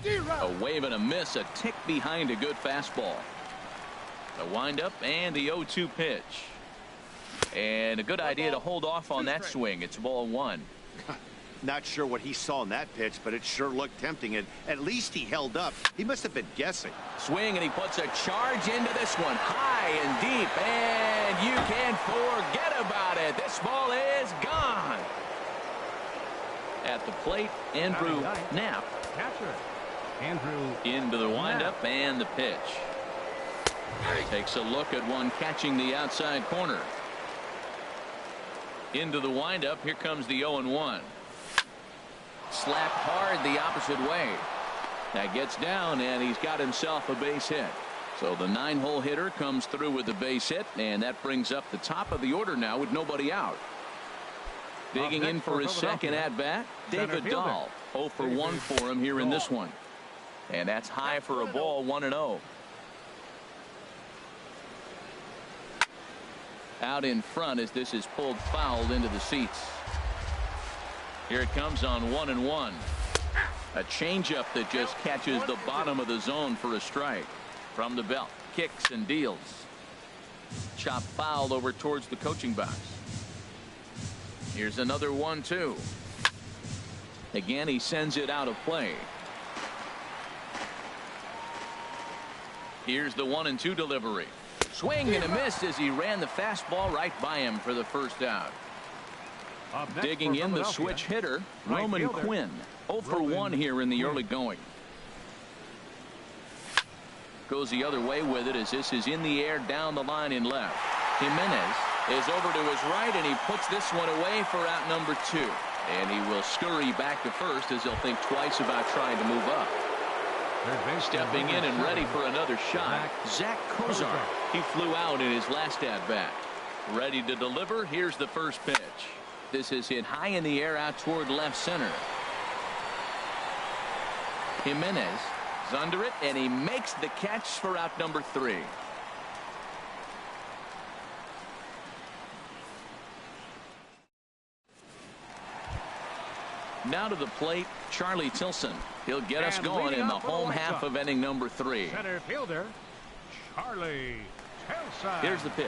A wave and a miss, a tick behind a good fastball. The windup and the 0-2 pitch. And a good idea to hold off on that swing. It's ball one. Not sure what he saw in that pitch, but it sure looked tempting, and at least he held up. He must have been guessing. Swing, and he puts a charge into this one, high and deep, and you can't forget about it. This ball is gone. At the plate, Andrew Knapp. Catcher, Andrew into the windup and the pitch. Takes a look at one catching the outside corner. Into the windup. Here comes the 0-1. Slapped hard the opposite way. That gets down, and he's got himself a base hit. So the 9-hole hitter comes through with the base hit, and that brings up the top of the order now with nobody out. Digging in for his second at bat, David Dahl. 0 for 1 for him here in this one. And that's high for a ball, 1-0. Out in front as this is pulled foul into the seats. Here it comes on 1-1. A changeup that just catches the bottom of the zone for a strike. From the belt, kicks and deals. Chop foul over towards the coaching box. Here's another 1-2. Again, he sends it out of play. Here's the 1-2 delivery. Swing and a miss as he ran the fastball right by him for the first out. Digging in the switch hitter, Roman Quinn. 0 for 1 here in the early going. Goes the other way with it as this is in the air down the line in left. Jimenez is over to his right, and he puts this one away for out number 2. And he will scurry back to first as he'll think twice about trying to move up. Stepping in and ready for another shot, Zach Kozar. He flew out in his last at-bat. Ready to deliver. Here's the first pitch. This is hit high in the air out toward left center. Jimenez is under it, and he makes the catch for out number 3. Now to the plate, Charlie Tilson. He'll get us going in the home half of inning number 3. Center fielder, Charlie Tilson. Here's the pitch.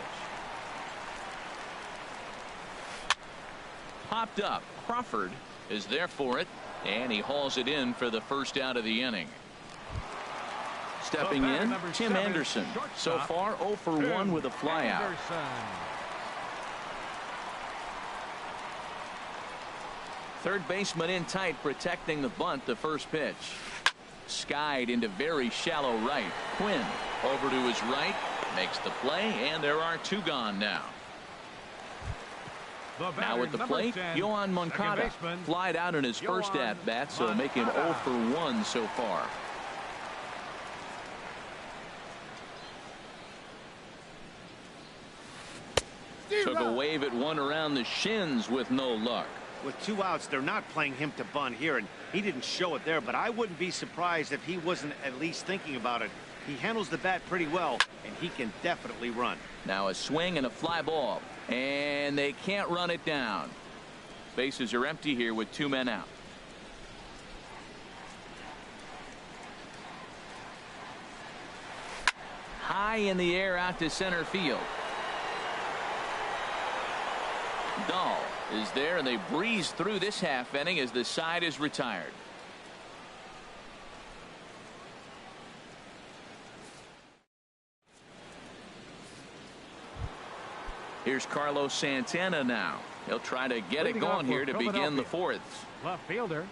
Popped up. Crawford is there for it, and he hauls it in for the first out of the inning. Stepping in, Tim Anderson. So far, 0 for 1 with a flyout. Third baseman in tight, protecting the bunt. The first pitch. Skied into very shallow right. Quinn over to his right, makes the play, and there are 2 gone now. Now at the plate, Yohan Moncada flied out in his first at-bat, so make him 0 for 1 so far. Took a wave at one around the shins with no luck. With 2 outs, they're not playing him to bunt here, and he didn't show it there, but I wouldn't be surprised if he wasn't at least thinking about it. He handles the bat pretty well, and he can definitely run. Now a swing and a fly ball, and they can't run it down. Bases are empty here with 2 men out. High in the air out to center field. Dahl is there, and they breeze through this half inning as the side is retired. Here's Carlos Santana now. He'll try to get it going here to begin the 4th. Left fielder,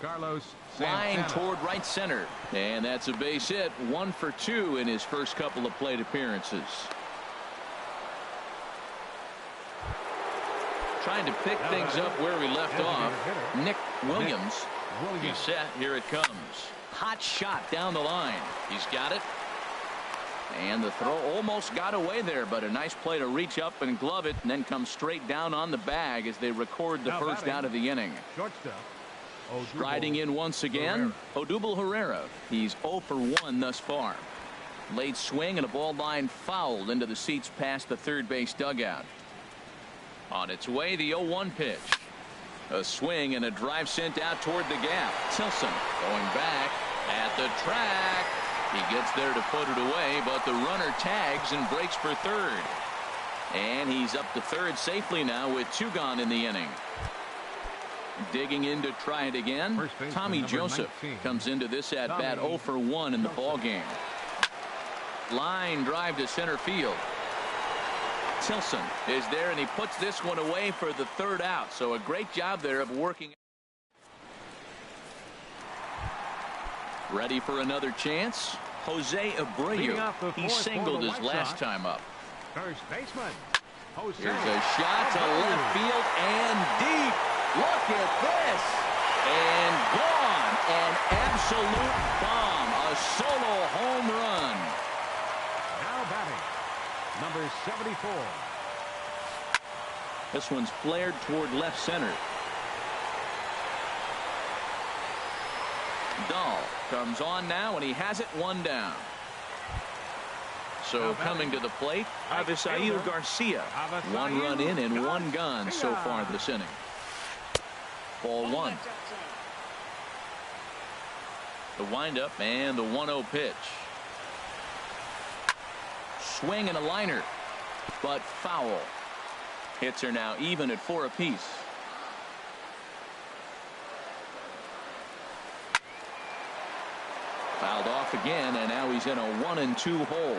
Carlos Flying Santana. toward right center. And that's a base hit. 1 for 2 in his first couple of plate appearances. Trying to pick things up where we left off. Nick Williams. He's set. Here it comes. Hot shot down the line. He's got it. And the throw almost got away there, but a nice play to reach up and glove it, and then come straight down on the bag as they record the first out of the inning. Striding in once again, Odubel Herrera. He's 0 for 1 thus far. Late swing and a ball line fouled into the seats past the third base dugout. On its way, the 0-1 pitch. A swing and a drive sent out toward the gap. Tilson going back, the track. He gets there to put it away, but the runner tags and breaks for third. And he's up to third safely now with 2 gone in the inning. Digging in to try it again. Tommy Joseph 19. comes into this at bat 0 for 1 in the ball game. Line drive to center field. Tilson is there, and he puts this one away for the 3rd out. So a great job there of working. Ready for another chance. Jose Abreu. He singled his last time up. First baseman. Jose. Here's a shot to left field and deep. Look at this. And gone. An absolute bomb. A solo home run. Now batting, number 74. This one's flared toward left center. Dahl comes on now, and he has it 1 down. So coming to the plate, Avisail Garcia. 1 run in and 1 gone so far this inning. Ball 1. The windup and the 1-0 pitch. Swing and a liner, but foul. Hits are now even at 4 apiece. Fouled off again, and now he's in a 1-2 hole.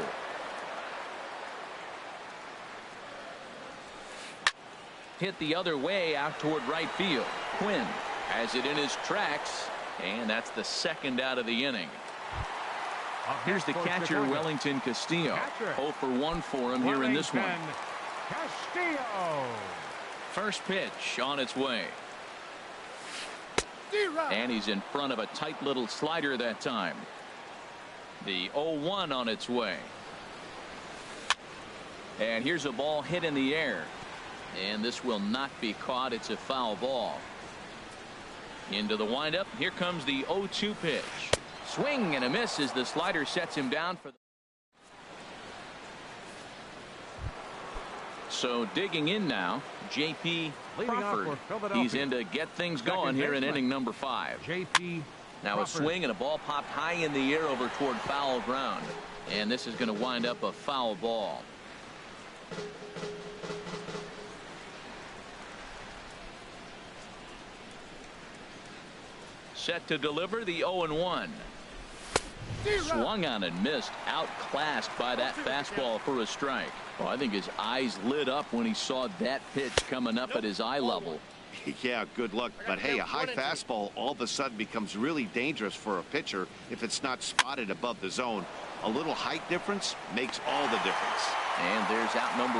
Hit the other way out toward right field. Quinn has it in his tracks, and that's the 2nd out of the inning. Here's the catcher, Wellington Castillo. 0 for 1 for him here in this one. Castillo. First pitch on its way. And he's in front of a tight little slider that time. The 0-1 on its way. And here's a ball hit in the air. And this will not be caught. It's a foul ball. Into the windup. Here comes the 0-2 pitch. Swing and a miss as the slider sets him down for the. So digging in now, J.P. Crawford. He's in to get things going here in inning number 5. J.P. Now a swing and a ball popped high in the air over toward foul ground. And this is going to wind up a foul ball. Set to deliver the 0-1. Swung on and missed. Outclassed by that fastball for a strike. Well, I think his eyes lit up when he saw that pitch coming up at his eye level. Yeah, good luck. But hey, a high fastball all of a sudden becomes really dangerous for a pitcher if it's not spotted above the zone. A little height difference makes all the difference. And there's out number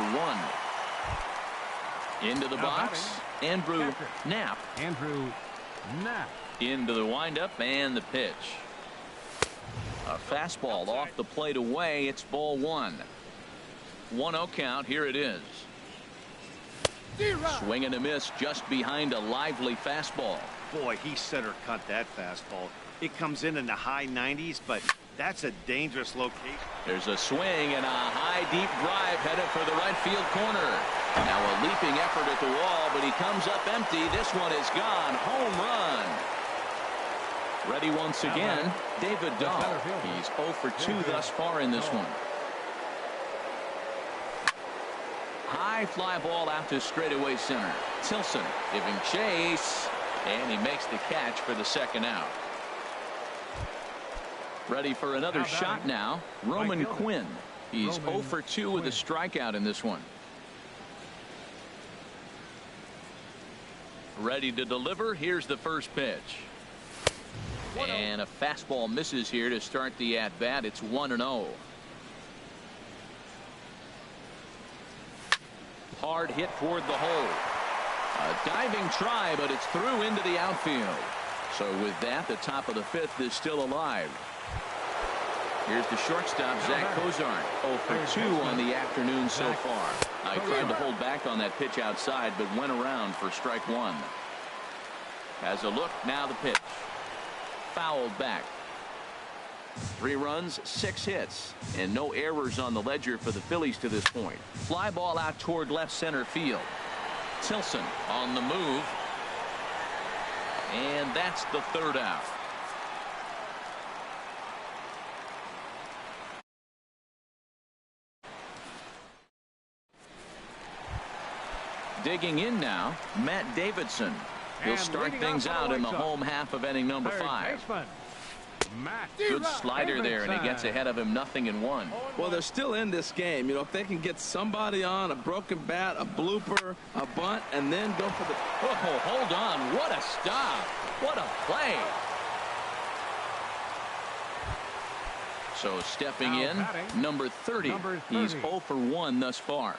1. Into the box, Andrew Knapp. Andrew Knapp. Into the windup and the pitch. A fastball off the plate away. It's ball 1. 1-0 count. Here it is. Swing and a miss just behind a lively fastball. Boy, he center cut that fastball. It comes in the high 90s, but that's a dangerous location. There's a swing and a high deep drive headed for the right field corner. Now a leaping effort at the wall, but he comes up empty. This one is gone. Home run. Ready once again, David Dahl. He's 0 for 2 thus far in this one. High fly ball out to straightaway center. Tilson giving chase, and he makes the catch for the 2nd out. Ready for another shot now, Roman Quinn. He's 0 for 2 with a strikeout in this one. Ready to deliver. Here's the first pitch. And a fastball misses here to start the at-bat. It's 1-0. Hard hit toward the hole. A diving try, but it's through into the outfield. So with that, the top of the 5th is still alive. Here's the shortstop, Zach Cozart. 0 for 2 on the afternoon so far. I tried to hold back on that pitch outside, but went around for strike 1. Has a look, now the pitch. Fouled back. 3 runs, 6 hits, and no errors on the ledger for the Phillies to this point. Fly ball out toward left center field. Tilson on the move. And that's the 3rd out. Digging in now, Matt Davidson. He'll start things out in the home half of inning number 5. Good slider there, and he gets ahead of him 0-1. Well, they're still in this game. You know, if they can get somebody on, a broken bat, a blooper, a bunt, and then go for the... Oh, hold on. What a stop. What a play. So stepping in, number 30. He's 0 for 1 thus far.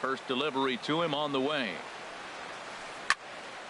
First delivery to him on the way.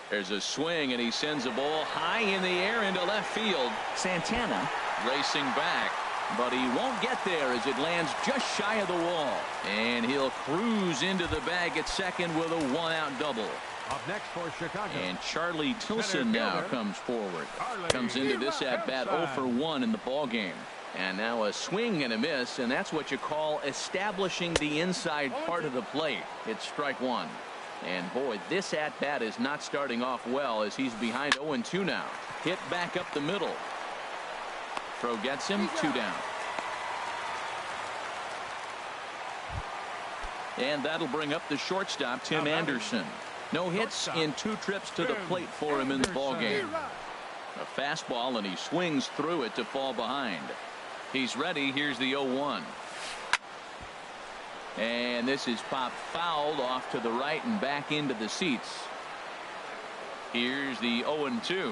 There's a swing, and he sends a ball high in the air into left field. Santana racing back, but he won't get there as it lands just shy of the wall. And he'll cruise into the bag at second with a 1-out double. Up next for Chicago. And Charlie Tilson now comes forward. Comes into this at-bat 0 for 1 in the ballgame. And now a swing and a miss, and that's what you call establishing the inside part of the plate. It's strike 1. And boy, this at-bat is not starting off well as he's behind 0-2 now. Hit back up the middle. Throw gets him, 2 down. And that'll bring up the shortstop, Tim Anderson. No hits in 2 trips to the plate for him in the ballgame. A fastball, and he swings through it to fall behind. He's ready. Here's the 0-1. And this is popped fouled off to the right and back into the seats. Here's the 0-2.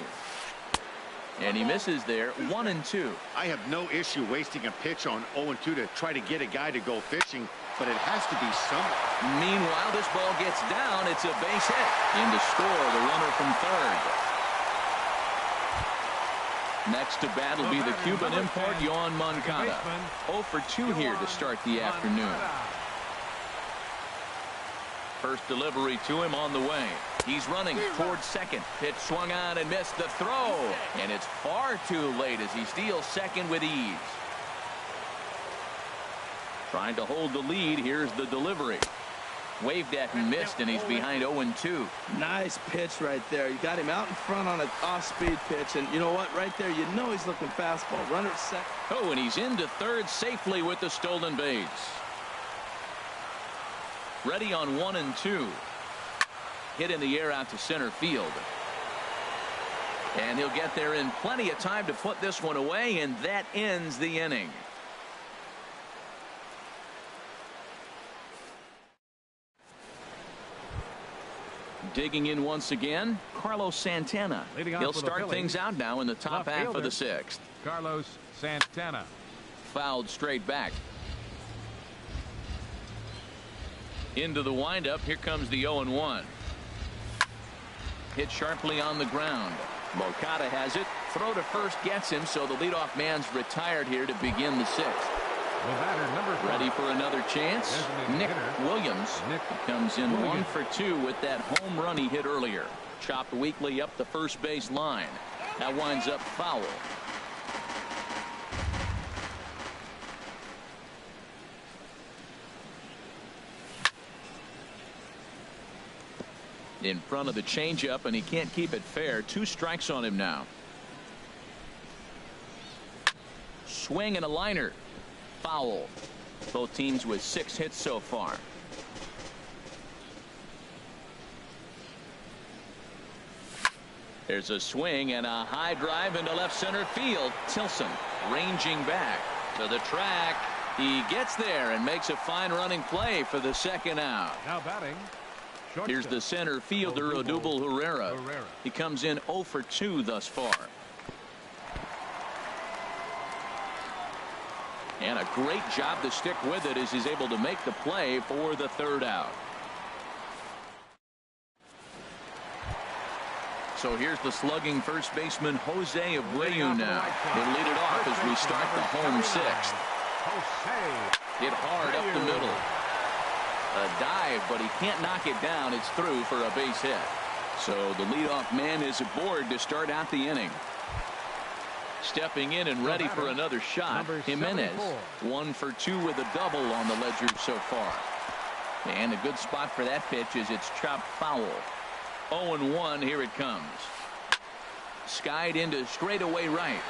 And he misses there, 1-2. I have no issue wasting a pitch on 0-2 to try to get a guy to go fishing, but it has to be somewhere. Meanwhile, this ball gets down. It's a base hit. In to score, the runner from third. Next to bat will be the Cuban import, Yoan Moncada. 0 for 2 here to start the afternoon. First delivery to him on the way. He's running towards second. Pitch swung on and missed the throw. And it's far too late as he steals second with ease. Trying to hold the lead. Here's the delivery. Waved at and missed, and he's behind 0-2. Nice pitch right there. You got him out in front on an off-speed pitch, and you know what? Right there, you know he's looking fastball. Runner at second. Oh, and he's into third safely with the stolen base. Ready on 1-2. Hit in the air out to center field. And he'll get there in plenty of time to put this one away, and that ends the inning. Digging in once again, Carlos Santana. He'll start things out now in the top half of the 6th. Carlos Santana. Fouled straight back. Into the windup. Here comes the 0-1. Hit sharply on the ground. Moncada has it. Throw to first gets him, so the leadoff man's retired here to begin the 6th. Ready for another chance. Nick Williams comes in 1 for 2 with that home run he hit earlier. Chopped weakly up the first base line. That winds up foul. In front of the changeup, and he can't keep it fair. 2 strikes on him now. Swing and a liner. Foul. Both teams with 6 hits so far. There's a swing and a high drive into left center field. Tilson ranging back to the track. He gets there and makes a fine running play for the 2nd out. Now batting. Here's the center fielder, Odubel Herrera. He comes in 0 for 2 thus far. And a great job to stick with it as he's able to make the play for the 3rd out. So here's the slugging first baseman Jose Abreu now. He'll lead it off as we start the home 6th. Hit hard up the middle. A dive, but he can't knock it down. It's through for a base hit. So the leadoff man is aboard to start out the inning. Stepping in and ready for another shot, Jimenez. 1 for 2 with a double on the ledger so far. And a good spot for that pitch as it's chopped foul. 0-1, here it comes. Skied into straightaway right.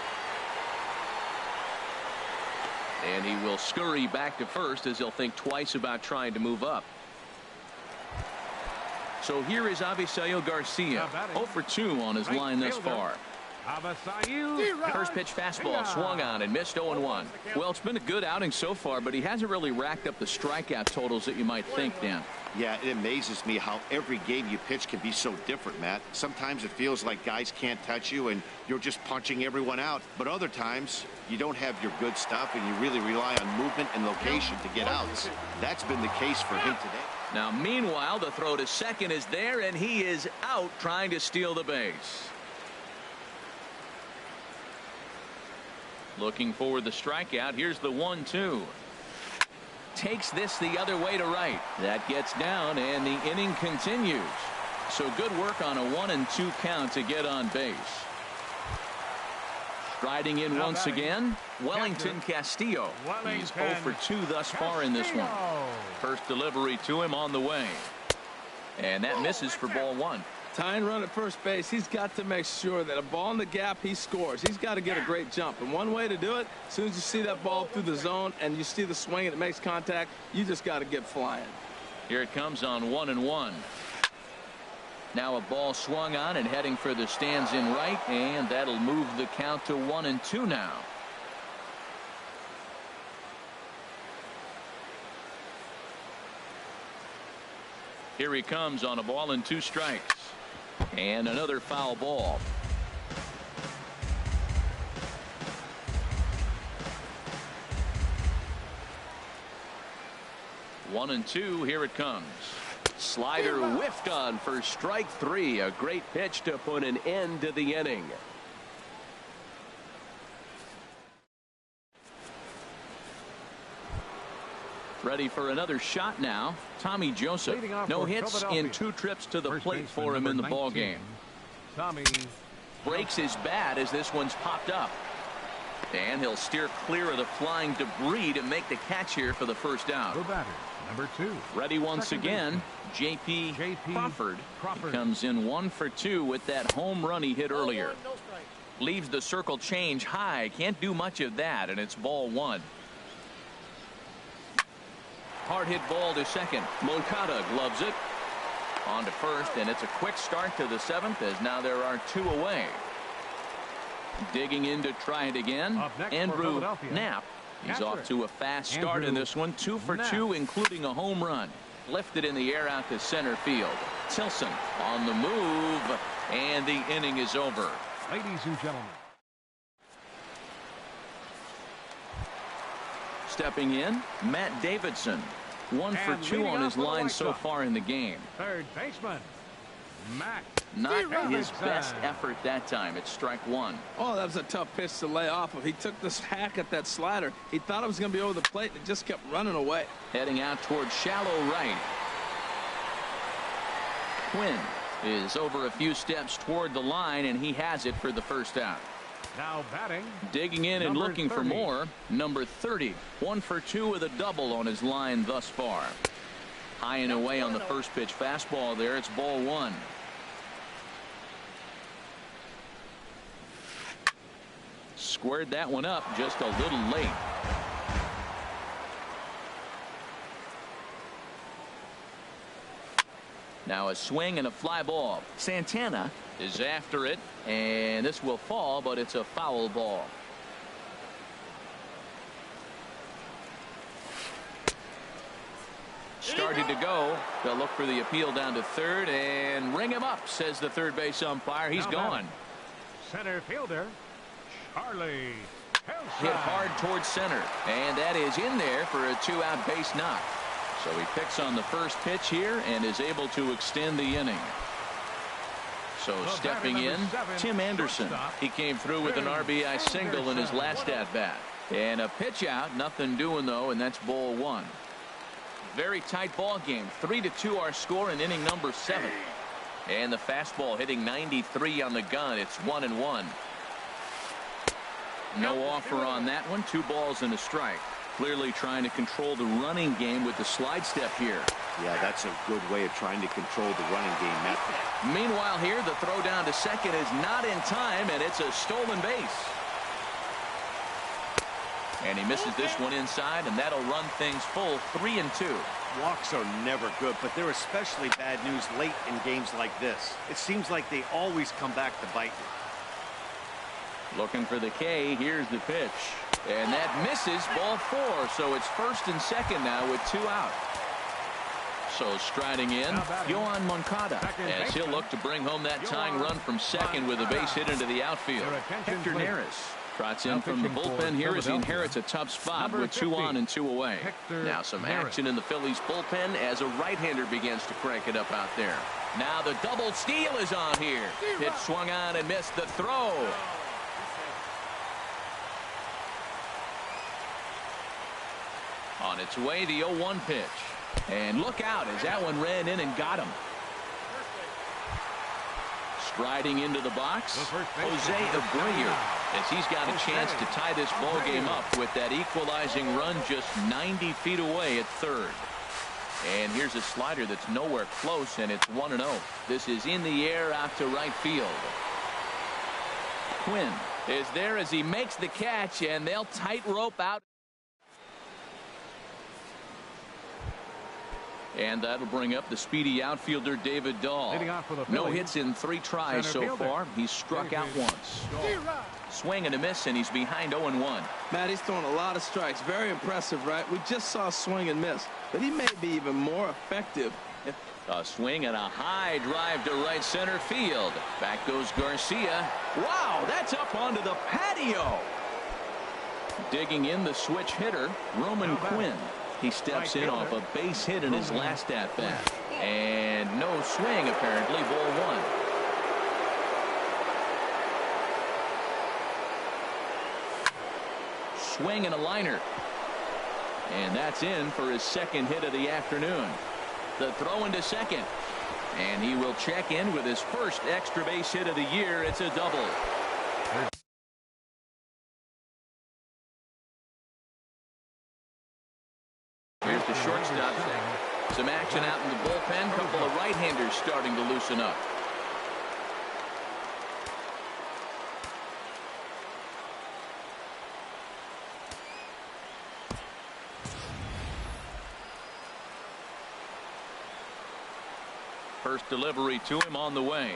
And he will scurry back to first as he'll think twice about trying to move up. So here is Avisail Garcia, 0 for 2 on his line thus far. First pitch fastball swung on and missed 0-1. Well, it's been a good outing so far, but he hasn't really racked up the strikeout totals that you might think, Dan. Yeah, it amazes me how every game you pitch can be so different, Matt. Sometimes it feels like guys can't touch you and you're just punching everyone out. But other times you don't have your good stuff and you really rely on movement and location to get outs. That's been the case for him today. Now, meanwhile, the throw to second is there, and he is out trying to steal the base. Looking for the strikeout. Here's the 1-2. Takes this the other way to right. That gets down, and the inning continues. So good work on a 1-2 count to get on base. Striding in once again, Wellington Castillo. He's 0 for 2 thus far in this one. First delivery to him on the way. And that misses for ball 1. Tying run at first base, he's got to make sure that a ball in the gap, he scores. He's got to get a great jump. And one way to do it, as soon as you see that ball through the zone and you see the swing and it makes contact, you just got to get flying. Here it comes on 1-1. Now a ball swung on and heading for the stands in right, and that'll move the count to 1-2 now. Here he comes on a ball and 2 strikes. And another foul ball. One and 2. Here it comes. Slider whiffed on for strike 3. A great pitch to put an end to the inning. Ready for another shot now. Tommy Joseph. No hits in 2 trips to the plate for him in the ball game. Tommy breaks his bat as this one's popped up. And he'll steer clear of the flying debris to make the catch here for the first out. The batter, number 2. Ready once again. J.P. Crawford. He comes in 1 for 2 with that home run he hit earlier. Leaves the circle change high. Can't do much of that, and it's ball 1. Hard hit ball to second. Moncada gloves it. On to first, and it's a quick start to the 7th as now there are 2 away. Digging in to try it again. Andrew Knapp. He's off to a fast start in this one. 2 for 2, including a home run. Lifted in the air out to center field. Tilson on the move, and the inning is over. Ladies and gentlemen. Stepping in, Matt Davidson. 1 for 2 on his line so far in the game. Third baseman, Matt. Not his best effort that time. It's strike 1. Oh, that was a tough pitch to lay off of. He took this hack at that slider. He thought it was going to be over the plate, and it just kept running away. Heading out towards shallow right. Quinn is over a few steps toward the line, and he has it for the first out. Now batting. Digging in and looking for more. Number 30. 1 for 2 with a double on his line thus far. High and away on the first pitch fastball there. It's ball 1. Squared that one up just a little late. Now a swing and a fly ball. Santana is after it, and this will fall, but it's a foul ball. Started to go. They'll look for the appeal down to third and ring him up, says the third base umpire. He's gone. Center fielder Charlie hit hard towards center, and that is in there for a 2-out base knock. So he picks on the first pitch here and is able to extend the inning. So stepping in, Tim Anderson. He came through with an RBI single in his last at bat. And a pitch out, nothing doing though, and that's ball 1. Very tight ball game. 3-2 our score in inning number 7. And the fastball hitting 93 on the gun. It's 1-1. No offer on that one. 2 balls and a strike. Clearly trying to control the running game with the slide step here. Yeah, that's a good way of trying to control the running game, Matt. Meanwhile here, the throw down to second is not in time, and it's a stolen base. And he misses this one inside, and that'll run things full 3-2. Walks are never good, but they're especially bad news late in games like this. It seems like they always come back to bite you. Looking for the K. Here's the pitch. And that misses, ball 4. So it's first and second now with 2 out. So striding in, Yohan Moncada, as he'll look to bring home that tying run from second with a base hit into the outfield. Hector Neris trots in from the bullpen here as he inherits a tough spot with 2 on and 2 away. Now some action in the Phillies bullpen as a right-hander begins to crank it up out there. Now the double steal is on here. Pitch swung on and missed the throw. On its way, the 0-1 pitch. And look out as that one ran in and got him. Striding into the box, Jose Abreu, as he's got a chance to tie this ball game up with that equalizing run just 90 feet away at third. And here's a slider that's nowhere close, and it's 1-0. This is in the air out to right field. Quinn is there as he makes the catch, and they'll tightrope out. And that'll bring up the speedy outfielder David Dahl. No hits in 3 tries so far. He's struck out once. Swing and a miss, and he's behind 0-1. Matt, he's throwing a lot of strikes. Very impressive, right? We just saw swing and miss, but he may be even more effective. A swing and a high drive to right center field. Back goes Garcia. Wow, that's up onto the patio. Digging in the switch hitter, Roman Quinn. He steps in off a base hit in his last at-bat. And no swing, apparently, ball 1. Swing and a liner. And that's in for his second hit of the afternoon. The throw into second. And he will check in with his first extra base hit of the year. It's a double. Here's the shortstop. Some action out in the bullpen. Couple of right-handers starting to loosen up. First delivery to him on the way.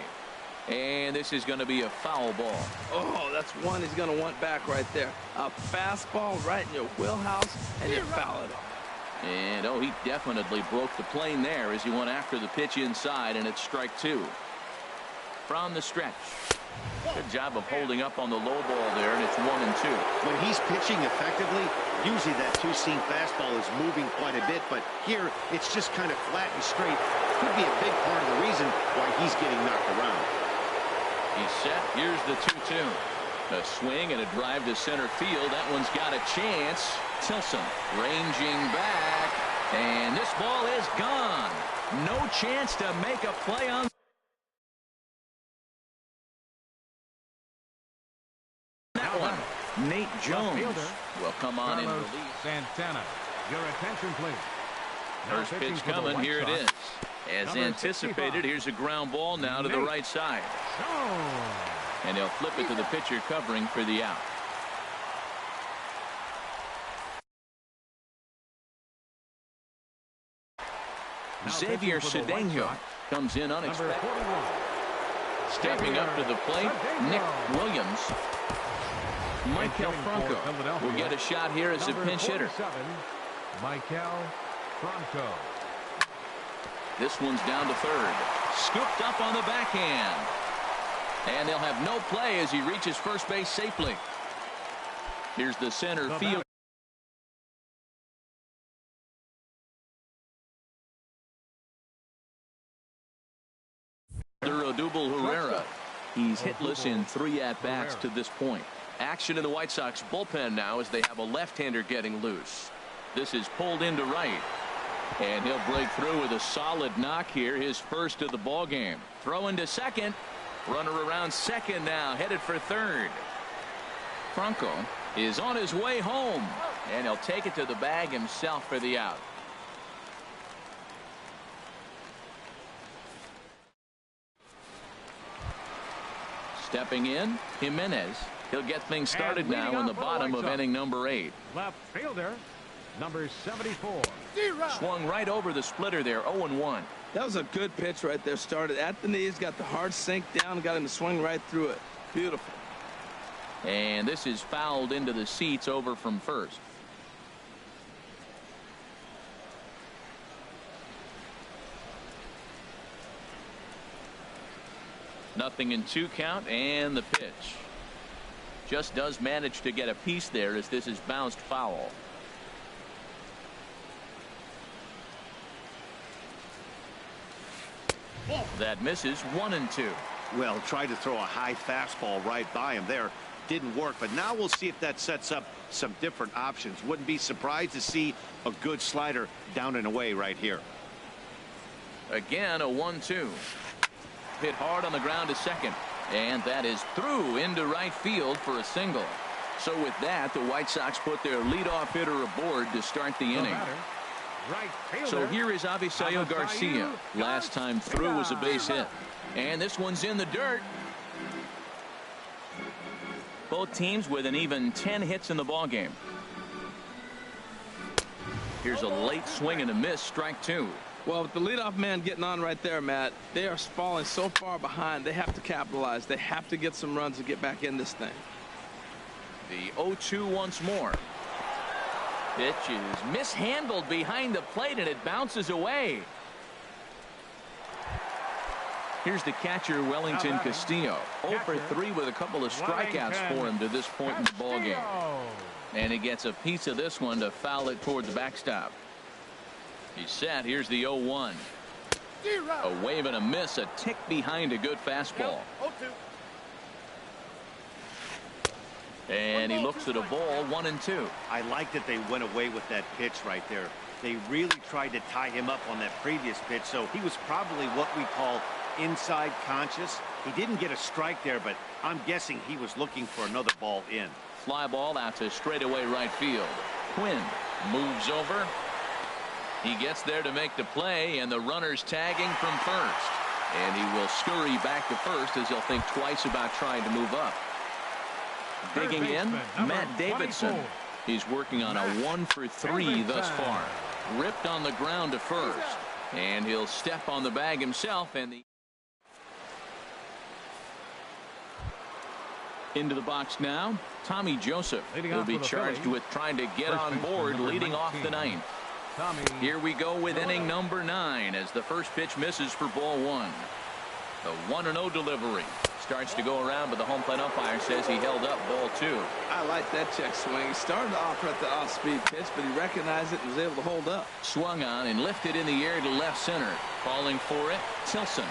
And this is going to be a foul ball. Oh, that's one he's going to want back right there. A fastball right in your wheelhouse, and you foul it off. And, oh, he definitely broke the plane there as he went after the pitch inside, and it's strike 2. From the stretch. Good job of holding up on the low ball there, and it's 1-2. When he's pitching effectively, usually that 2-seam fastball is moving quite a bit, but here it's just kind of flat and straight. Could be a big part of the reason why he's getting knocked around. He's set. Here's the 2-2. A swing and a drive to center field. That one's got a chance. Tilson ranging back, and this ball is gone. No chance to make a play on. That one. Nate Jones will come on in relief. Santana, your attention, please. First pitch coming. Here it is. As anticipated, here's a ground ball now to the right side. And he'll flip it to the pitcher covering for the out. Xavier Cedeno comes in unexpected. Stepping up to the plate, Nick Williams. Michael Franco will get a shot here as a pinch hitter. Michael Franco. This one's down to third. Scooped up on the backhand. And they'll have no play as he reaches first base safely. Here's the center field. Odubel Herrera. He's hitless in 3 at-bats to this point. Action in the White Sox bullpen now as they have a left-hander getting loose. This is pulled into right. And he'll break through with a solid knock here, his first of the ball game. Throw into second. Runner around second now, headed for third. Franco is on his way home, and he'll take it to the bag himself for the out. Stepping in, Jimenez. He'll get things started now in the bottom of inning number 8. Left fielder, number 74. Swung right over the splitter there, 0-1. That was a good pitch right there. Started at the knees, got the hard sink down, got him to swing right through it. Beautiful. And this is fouled into the seats over from first. Nothing in 2 count, and the pitch. Just does manage to get a piece there as this is bounced foul. That misses 1-2. Well, tried to throw a high fastball right by him there. Didn't work, but now we'll see if that sets up some different options. Wouldn't be surprised to see a good slider down and away right here. Again, a 1-2. Hit hard on the ground to second. And that is through into right field for a single. So with that, the White Sox put their leadoff hitter aboard to start the inning. So here is Avisail Garcia. Last time through was a base hit. And this one's in the dirt. Both teams with an even 10 hits in the ballgame. Here's a late swing and a miss, strike 2. Well, with the leadoff man getting on right there, Matt, they are falling so far behind. They have to capitalize. They have to get some runs to get back in this thing. The 0-2 once more. Pitch is mishandled behind the plate, and it bounces away. Here's the catcher, Wellington Castillo. 0 for 3 with a couple of strikeouts for him to this point in the ballgame. And he gets a piece of this one to foul it toward the backstop. He's set. Here's the 0-1. A wave and a miss, a tick behind a good fastball. And he looks at a ball, 1-2. I like that they went away with that pitch right there. They really tried to tie him up on that previous pitch, so he was probably what we call inside conscious. He didn't get a strike there, but I'm guessing he was looking for another ball in. Fly ball out to straightaway right field. Quinn moves over. He gets there to make the play, and the runner's tagging from first. And he will scurry back to first as he'll think twice about trying to move up. Digging in, Matt Davidson. He's working on a 1 for 3 thus far. Ripped on the ground to first. And he'll step on the bag himself. And into the box now, Tommy Joseph will be charged with trying to get on board leading off the 9th. Here we go with inning number 9 as the first pitch misses for ball 1. The 1-0 delivery starts to go around, but the home plate umpire says he held up ball 2. I like that check swing. He started off at the off-speed pitch, but he recognized it and was able to hold up. Swung on and lifted in the air to left center. Calling for it, Tilson.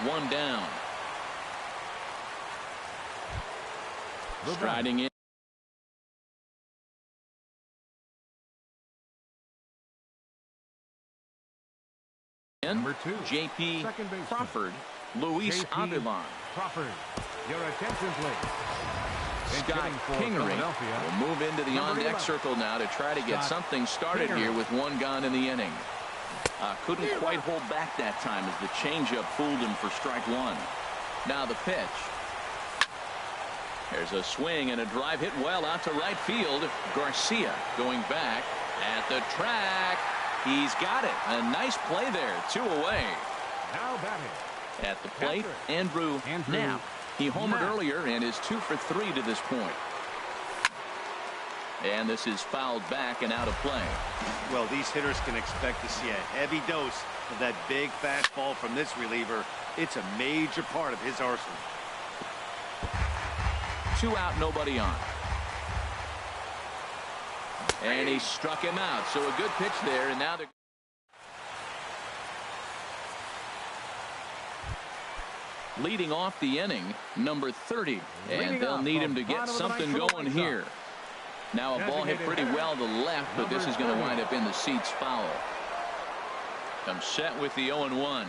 1 down. Striding in. Number 2, J.P. Crawford, Luis Avilan. Crawford, your attention, please. Scott Kingery will move into the on-deck circle now to try to get something started here with 1 gone in the inning. Couldn't quite hold back that time as the changeup fooled him for strike 1. Now the pitch. There's a swing and a drive hit well out to right field. Garcia going back at the track. He's got it. A nice play there. 2 away. Now batting. At the plate, Andrew Knapp. He homered earlier and is 2 for 3 to this point. And this is fouled back and out of play. Well, these hitters can expect to see a heavy dose of that big fastball from this reliever. It's a major part of his arsenal. 2 out, nobody on. And he struck him out. So a good pitch there, and now they're leading off the inning, number 30. And they'll need him to get something going here. Now a ball hit pretty well to the left, but this is going to wind up in the seats foul. Comes set with the 0-1.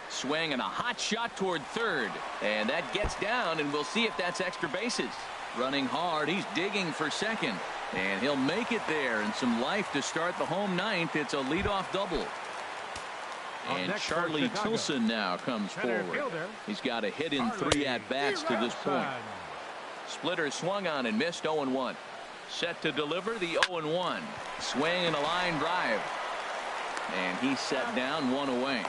Swing and a hot shot toward third. And that gets down, and we'll see if that's extra bases. Running hard, he's digging for second. And he'll make it there, and some life to start the home 9th. It's a leadoff double. And Charlie Tilson now comes forward. He's got a hit in 3 at-bats to this point. Splitter swung on and missed. 0-1. Set to deliver the 0-1. Swing and a line drive. And he's set down, 1 away.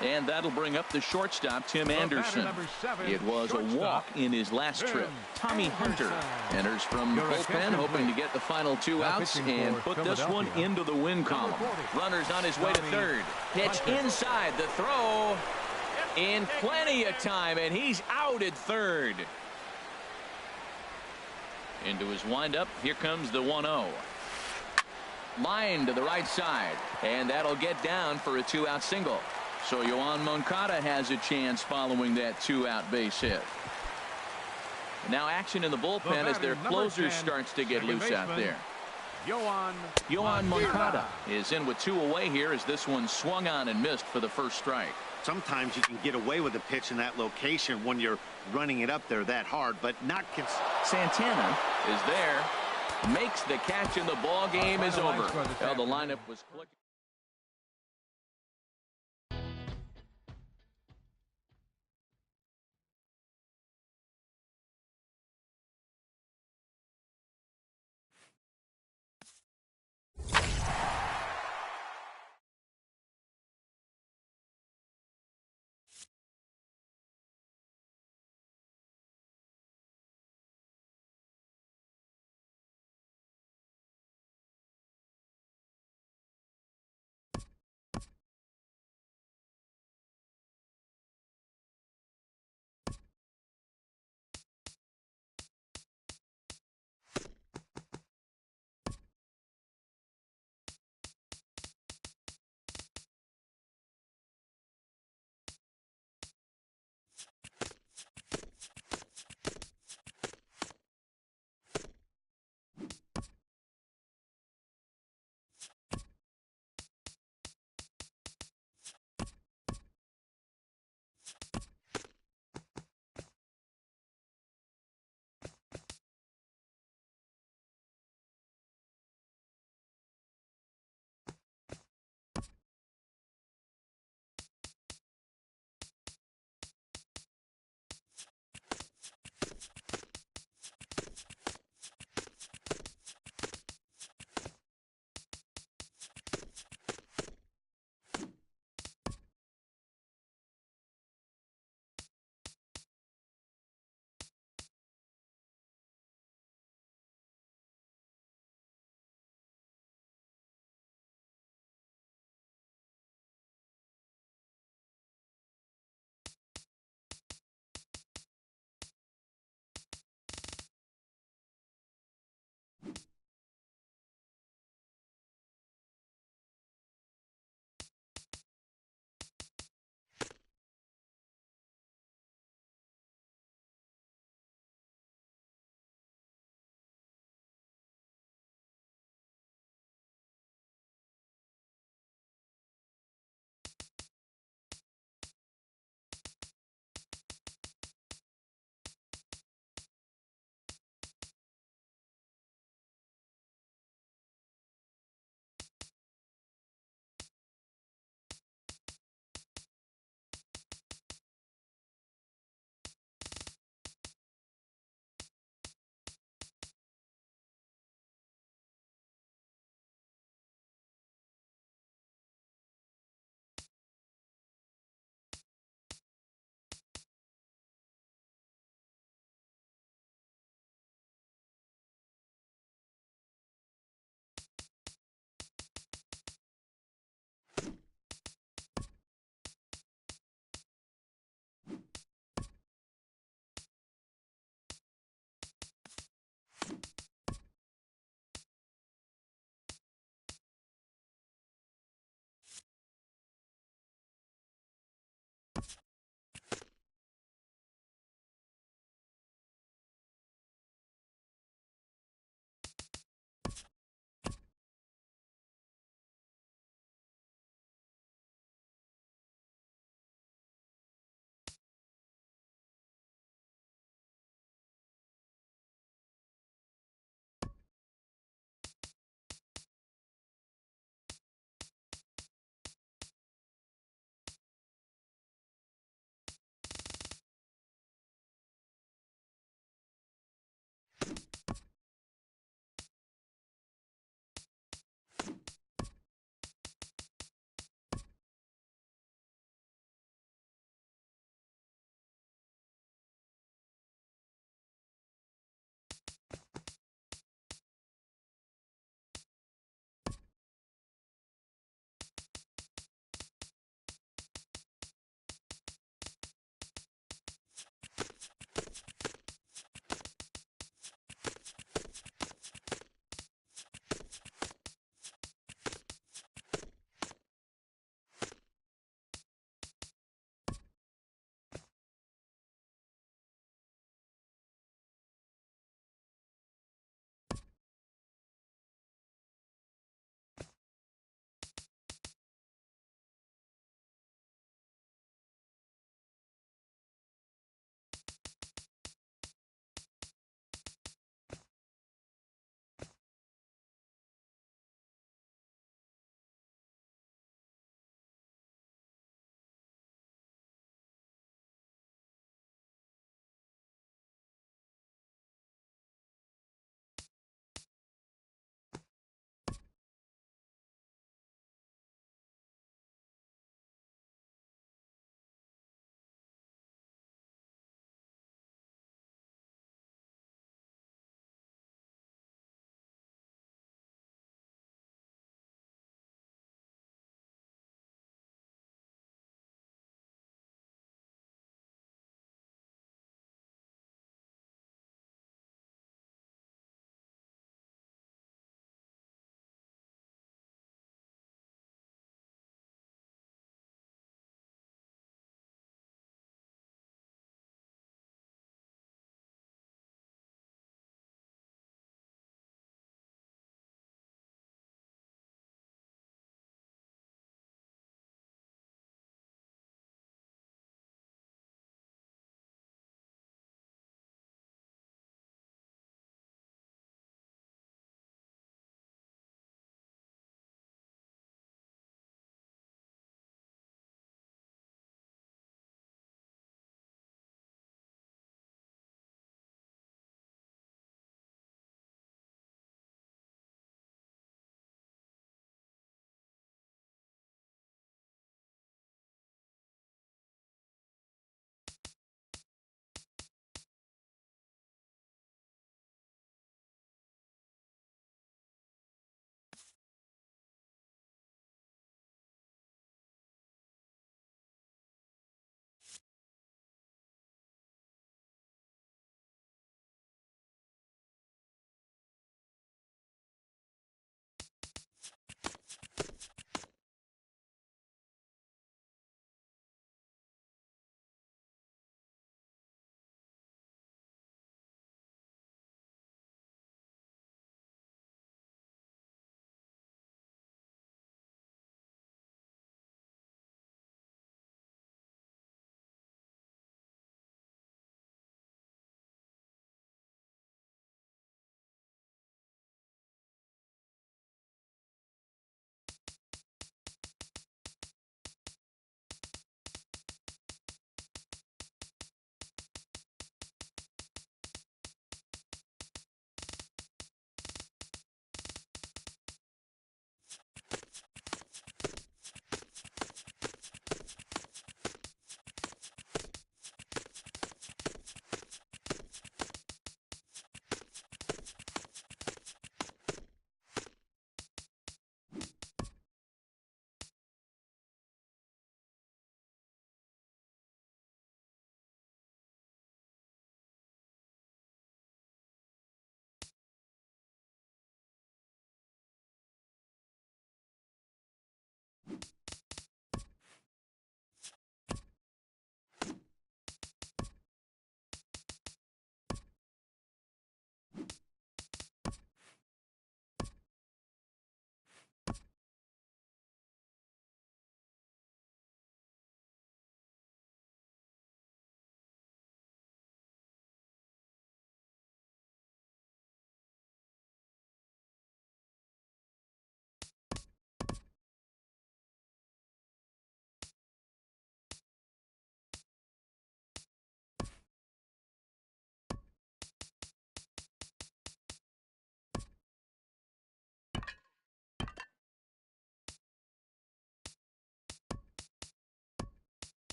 And that'll bring up the shortstop, Tim Anderson. It was a walk in his last trip. Tommy Hunter enters from the bullpen, hoping to get the final 2 outs and put this one into the win column. Runner's on his way to third. Pitch inside, the throw in plenty of time, and he's out at third. Into his windup, here comes the 1-0. Line to the right side, and that'll get down for a 2-out single. So Yoan Moncada has a chance following that 2-out base hit. Now action in the bullpen as their closer starts to get loose out there. Yoan Moncada is in with 2 away here as this one swung on and missed for the first strike. Sometimes you can get away with a pitch in that location when you're running it up there that hard, but not. Santana is there, makes the catch, and the ball game is over. Well, the lineup was clicking.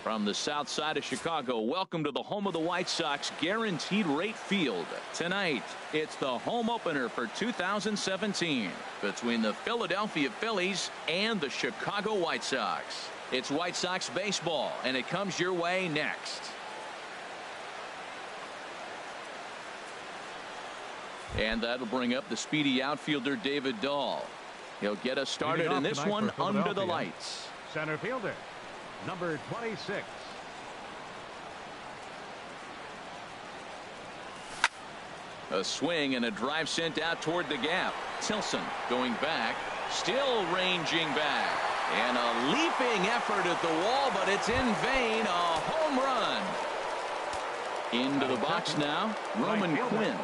From the south side of Chicago, welcome to the home of the White Sox, Guaranteed Rate Field. Tonight, it's the home opener for 2017 between the Philadelphia Phillies and the Chicago White Sox. It's White Sox baseball, and it comes your way next. And that'll bring up the speedy outfielder David Dahl. He'll get us started in this one under the lights. Center fielder, number 26. A swing and a drive sent out toward the gap. Tilson going back, still ranging back. And a leaping effort at the wall, but it's in vain. A home run. Into the box now, Roman Quinn.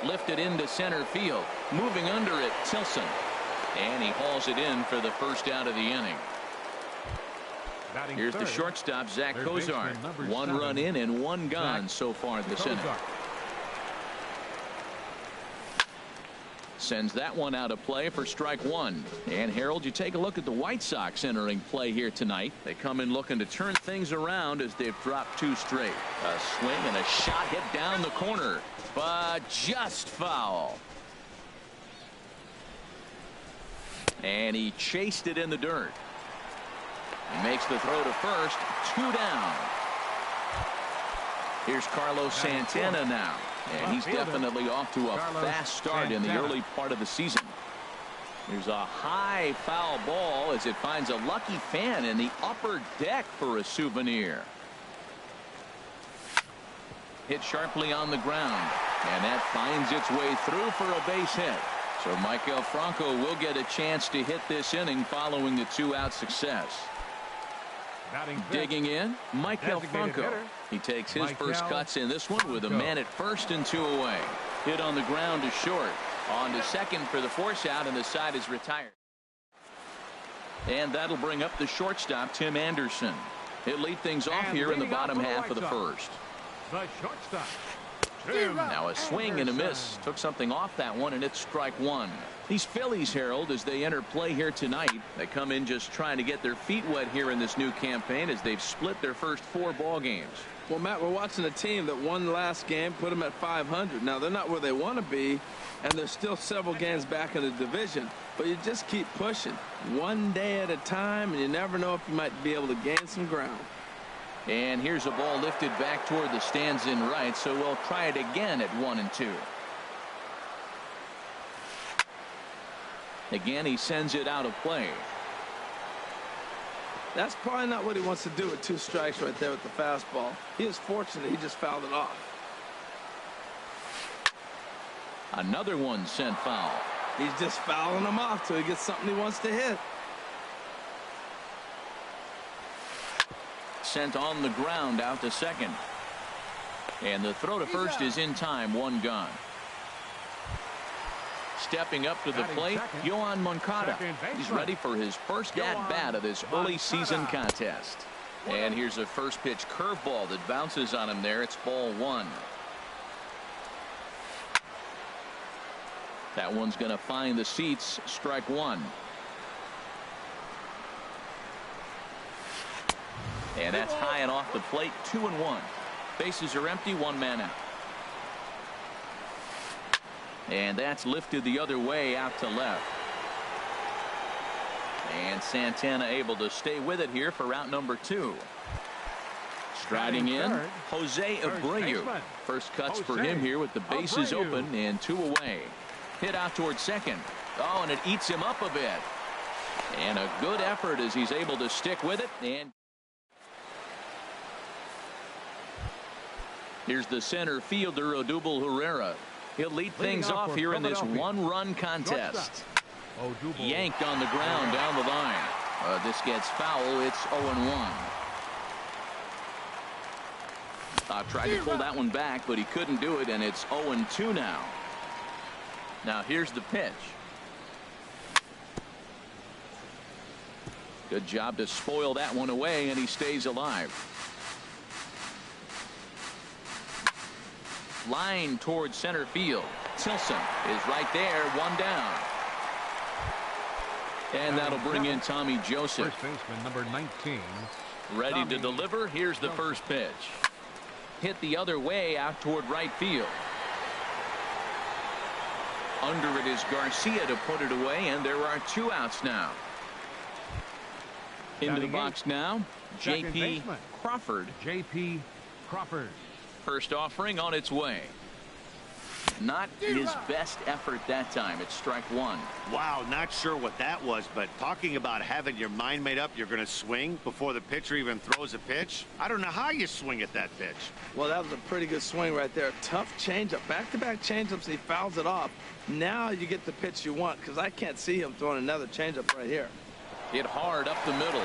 Lifted into center field. Moving under it, Tilson. And he hauls it in for the first out of the inning. Here's the shortstop, Zach Cozart. 1 run in and 1 gone so far this inning. Sends that one out of play for strike 1. And Harold, you take a look at the White Sox entering play here tonight. They come in looking to turn things around as they've dropped 2 straight. A swing and a shot hit down the corner, but just foul. And he chased it in the dirt. He makes the throw to first. 2 down. Here's Carlos Santana now. And he's definitely off to a fast start in the early part of the season. There's a high foul ball as it finds a lucky fan in the upper deck for a souvenir. Hit sharply on the ground. And that finds its way through for a base hit. So Michael Franco will get a chance to hit this inning following the 2-out success. Digging in, Michael Franco. He takes his first cuts in this one with a man at first and 2 away. Hit on the ground to short. On to second for the force out, and the side is retired. And that'll bring up the shortstop, Tim Anderson. He'll lead things off here in the bottom half of the first. The shortstop. Now a swing and a miss. Took something off that one, and it's strike 1. These Phillies, Harold, as they enter play here tonight, they come in just trying to get their feet wet here in this new campaign as they've split their first 4 ball games. Well, Matt, we're watching a team that won last game, put them at 500. Now, they're not where they want to be, and there's still several games back in the division. But you just keep pushing one day at a time, and you never know if you might be able to gain some ground. And here's a ball lifted back toward the stands in right, so we'll try it again at 1 and 2. Again, he sends it out of play. That's probably not what he wants to do with 2 strikes right there with the fastball. He is fortunate he just fouled it off. Another one sent foul. He's just fouling them off till he gets something he wants to hit. Sent on the ground out to second. And the throw to first is in time. 1 gone. Stepping up to the plate, Yohan Moncada. He's ready for his first at-bat of this early season contest. And here's a first pitch curveball that bounces on him there. It's ball 1. That one's going to find the seats. Strike 1. And that's high and off the plate. 2-1. Bases are empty. 1 man out. And that's lifted the other way out to left. And Santana able to stay with it here for route number 2. Striding in, Jose Abreu. First cuts for him here with the bases open and 2 away. Hit out towards second. Oh, and it eats him up a bit. And a good effort as he's able to stick with it. And here's the center fielder, Odubel Herrera. He'll lead things off here in this 1-run contest. Yanked on the ground down the line. This gets foul. It's 0-1. Tried to pull that one back, but he couldn't do it, and it's 0-2 now. Now here's the pitch. Good job to spoil that one away, and he stays alive. Line towards center field. Tilson is right there. 1 down. And that'll bring in Tommy Joseph. First baseman, number 19. Ready to deliver. Here's the first pitch. Hit the other way out toward right field. Under it is Garcia to put it away, and there are 2 outs now. Into the box now, J.P. Crawford. J.P. Crawford. First offering on its way. Not his best effort that time. It's strike 1. Wow, not sure what that was, but talking about having your mind made up you're going to swing before the pitcher even throws a pitch. I don't know how you swing at that pitch. Well, that was a pretty good swing right there. Tough changeup. Back-to-back changeups. He fouls it off. Now you get the pitch you want, because I can't see him throwing another changeup right here. Hit hard up the middle.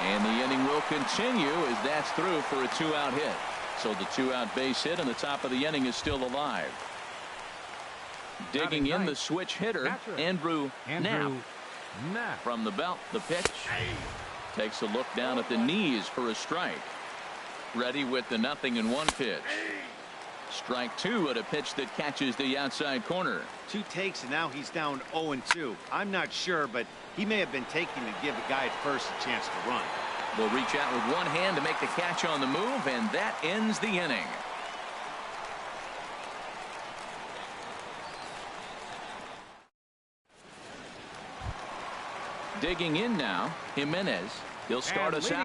And the inning will continue as that's through for a 2-out hit. So the 2-out base hit and the top of the inning is still alive. Digging in the switch hitter, Andrew Knapp. From the belt, the pitch. Takes a look down at the knees for a strike. Ready with the 0-1 pitch. Strike 2 at a pitch that catches the outside corner. 2 takes, and now he's down 0-2. I'm not sure, but he may have been taking to give the guy at first a chance to run. Will reach out with one hand to make the catch on the move, and that ends the inning. Digging in now, Jimenez. He'll start us out.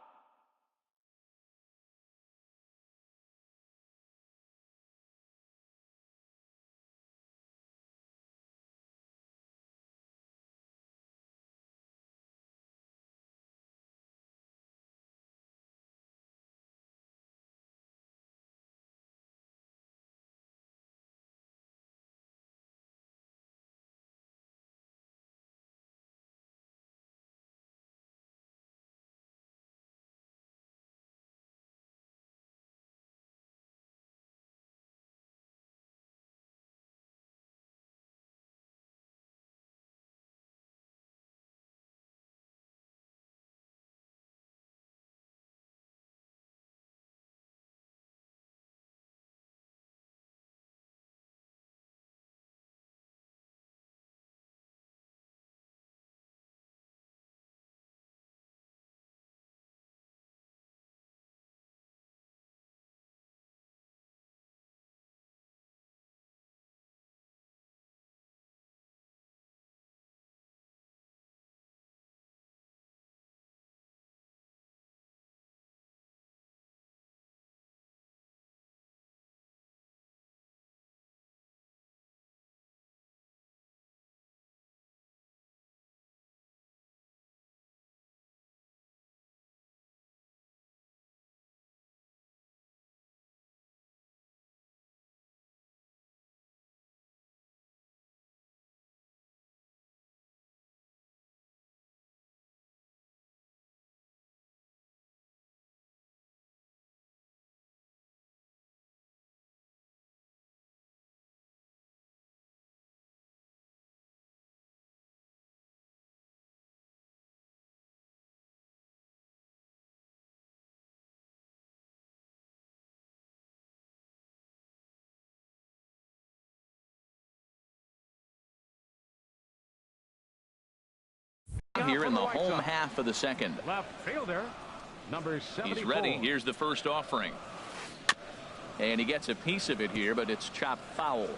Here in the home half of the second. Left fielder, number 74. He's ready. Here's the first offering. And he gets a piece of it here, but it's chopped foul.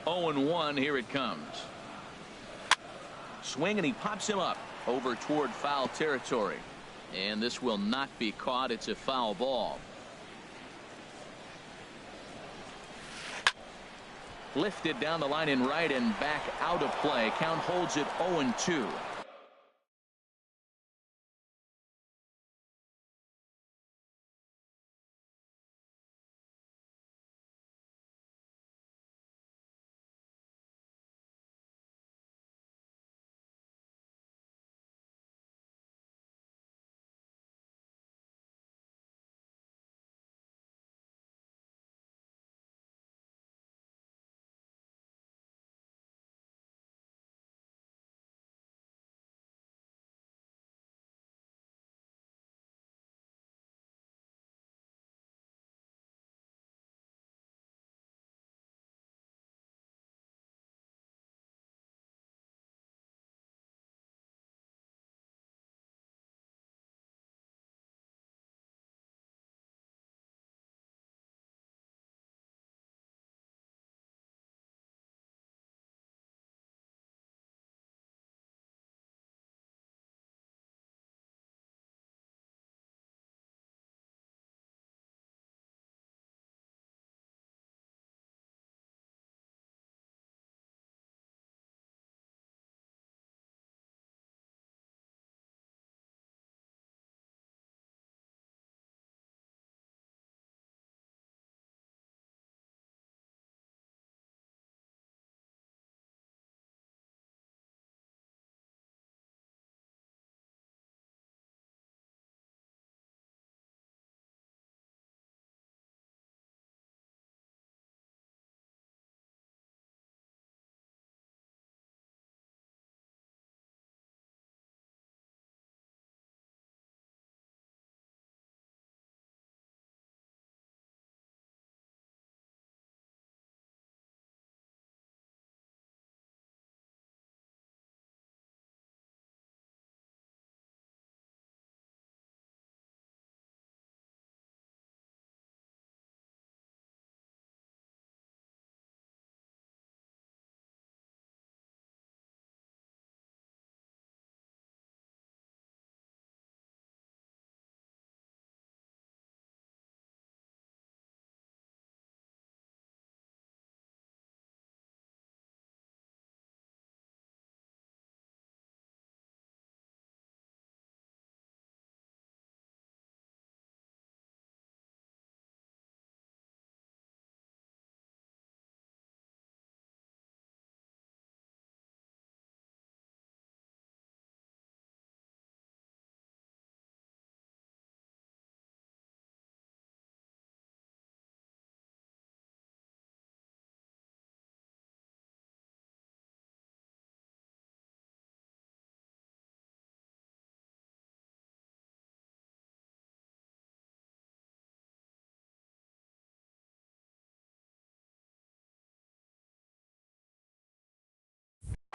0-1. Here it comes. Swing, and he pops him up over toward foul territory. And this will not be caught. It's a foul ball. Lifted down the line in right and back out of play. Count holds it 0-2.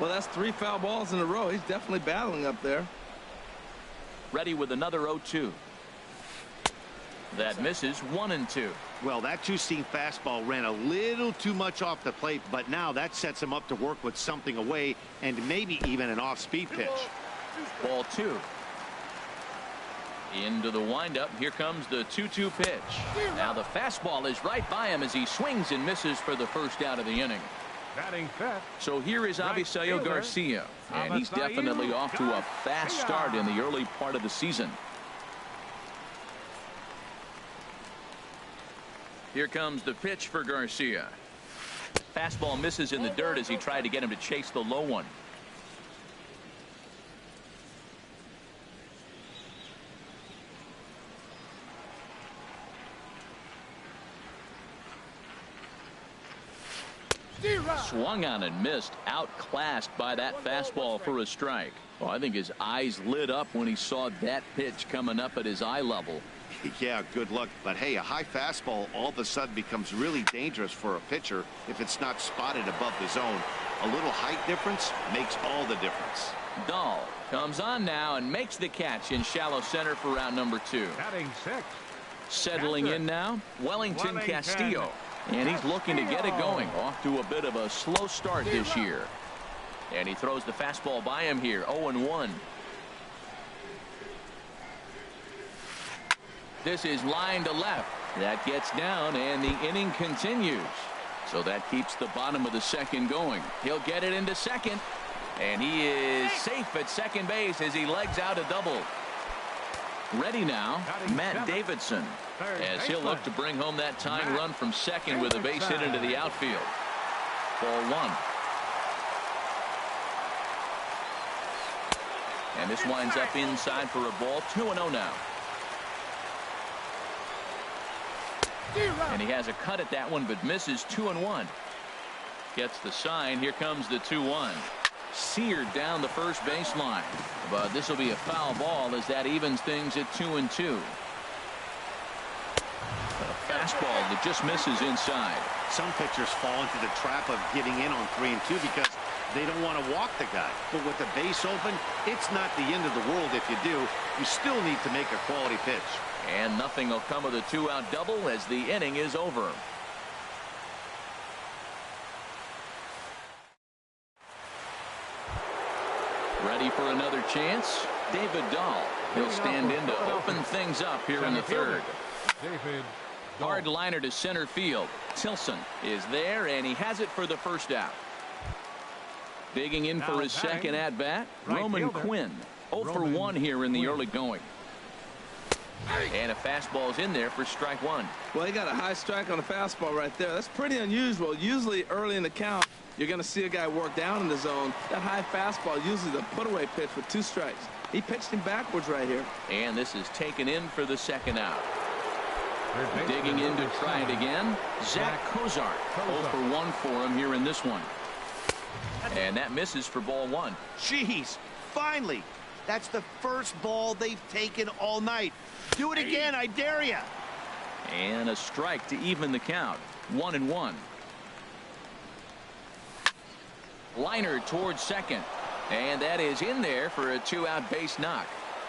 Well, that's 3 foul balls in a row. He's definitely battling up there. Ready with another 0-2. That misses 1-2. Well, that two-seam fastball ran a little too much off the plate, but now that sets him up to work with something away and maybe even an off-speed pitch. Ball 2. Into the windup. Here comes the 2-2 pitch. Now the fastball is right by him as he swings and misses for the first out of the inning. Batting fifth. So here is Avisail Garcia, and he's definitely off to a fast start in the early part of the season. Here comes the pitch for Garcia. Fastball misses in the dirt as he tried to get him to chase the low one. Swung on and missed, outclassed by that fastball for a strike. Well, I think his eyes lit up when he saw that pitch coming up at his eye level. Yeah, good luck. But hey, a high fastball all of a sudden becomes really dangerous for a pitcher if it's not spotted above the zone. A little height difference makes all the difference. Dahl comes on now and makes the catch in shallow center for round number 2. Batting sixth. Settling in now, Wellington Castillo. And he's looking to get it going. Off to a bit of a slow start this year. And he throws the fastball by him here. 0-1. This is line to left. That gets down, and the inning continues. So that keeps the bottom of the second going. He'll get it into second. And he is safe at second base as he legs out a double. Ready now, Matt Davidson, as he'll look to bring home that tying run from second with a base hit into the outfield. Ball 1. And this winds up inside for a ball. 2-0 now. And he has a cut at that one, but misses. 2-1. Gets the sign. Here comes the 2-1. Seared down the first baseline, but this will be a foul ball as that evens things at 2-2. A fastball that just misses inside. Some pitchers fall into the trap of getting in on 3-2 because they don't want to walk the guy. But with the base open, it's not the end of the world if you do. You still need to make a quality pitch. And nothing will come of the 2-out double as the inning is over. Ready for another chance? David Dahl. He'll stand in to open things up here in the third. Hard liner to center field. Tilson is there, and he has it for the first out. Digging in for his second at bat, Roman Quinn. 0 for 1 here in the early going. And a fastball's in there for strike 1. Well, he got a high strike on a fastball right there. That's pretty unusual. Usually early in the count, you're going to see a guy work down in the zone. That high fastball, usually the put-away pitch with 2 strikes. He pitched him backwards right here. And this is taken in for the second out. Digging in to try it again, Zach Kozart. 0 for 1 for him here in this one. And that misses for ball 1. Jeez, finally. That's the first ball they've taken all night. Do it again, I dare you. And a strike to even the count. 1-1. Liner towards second. And that is in there for a 2-out base knock.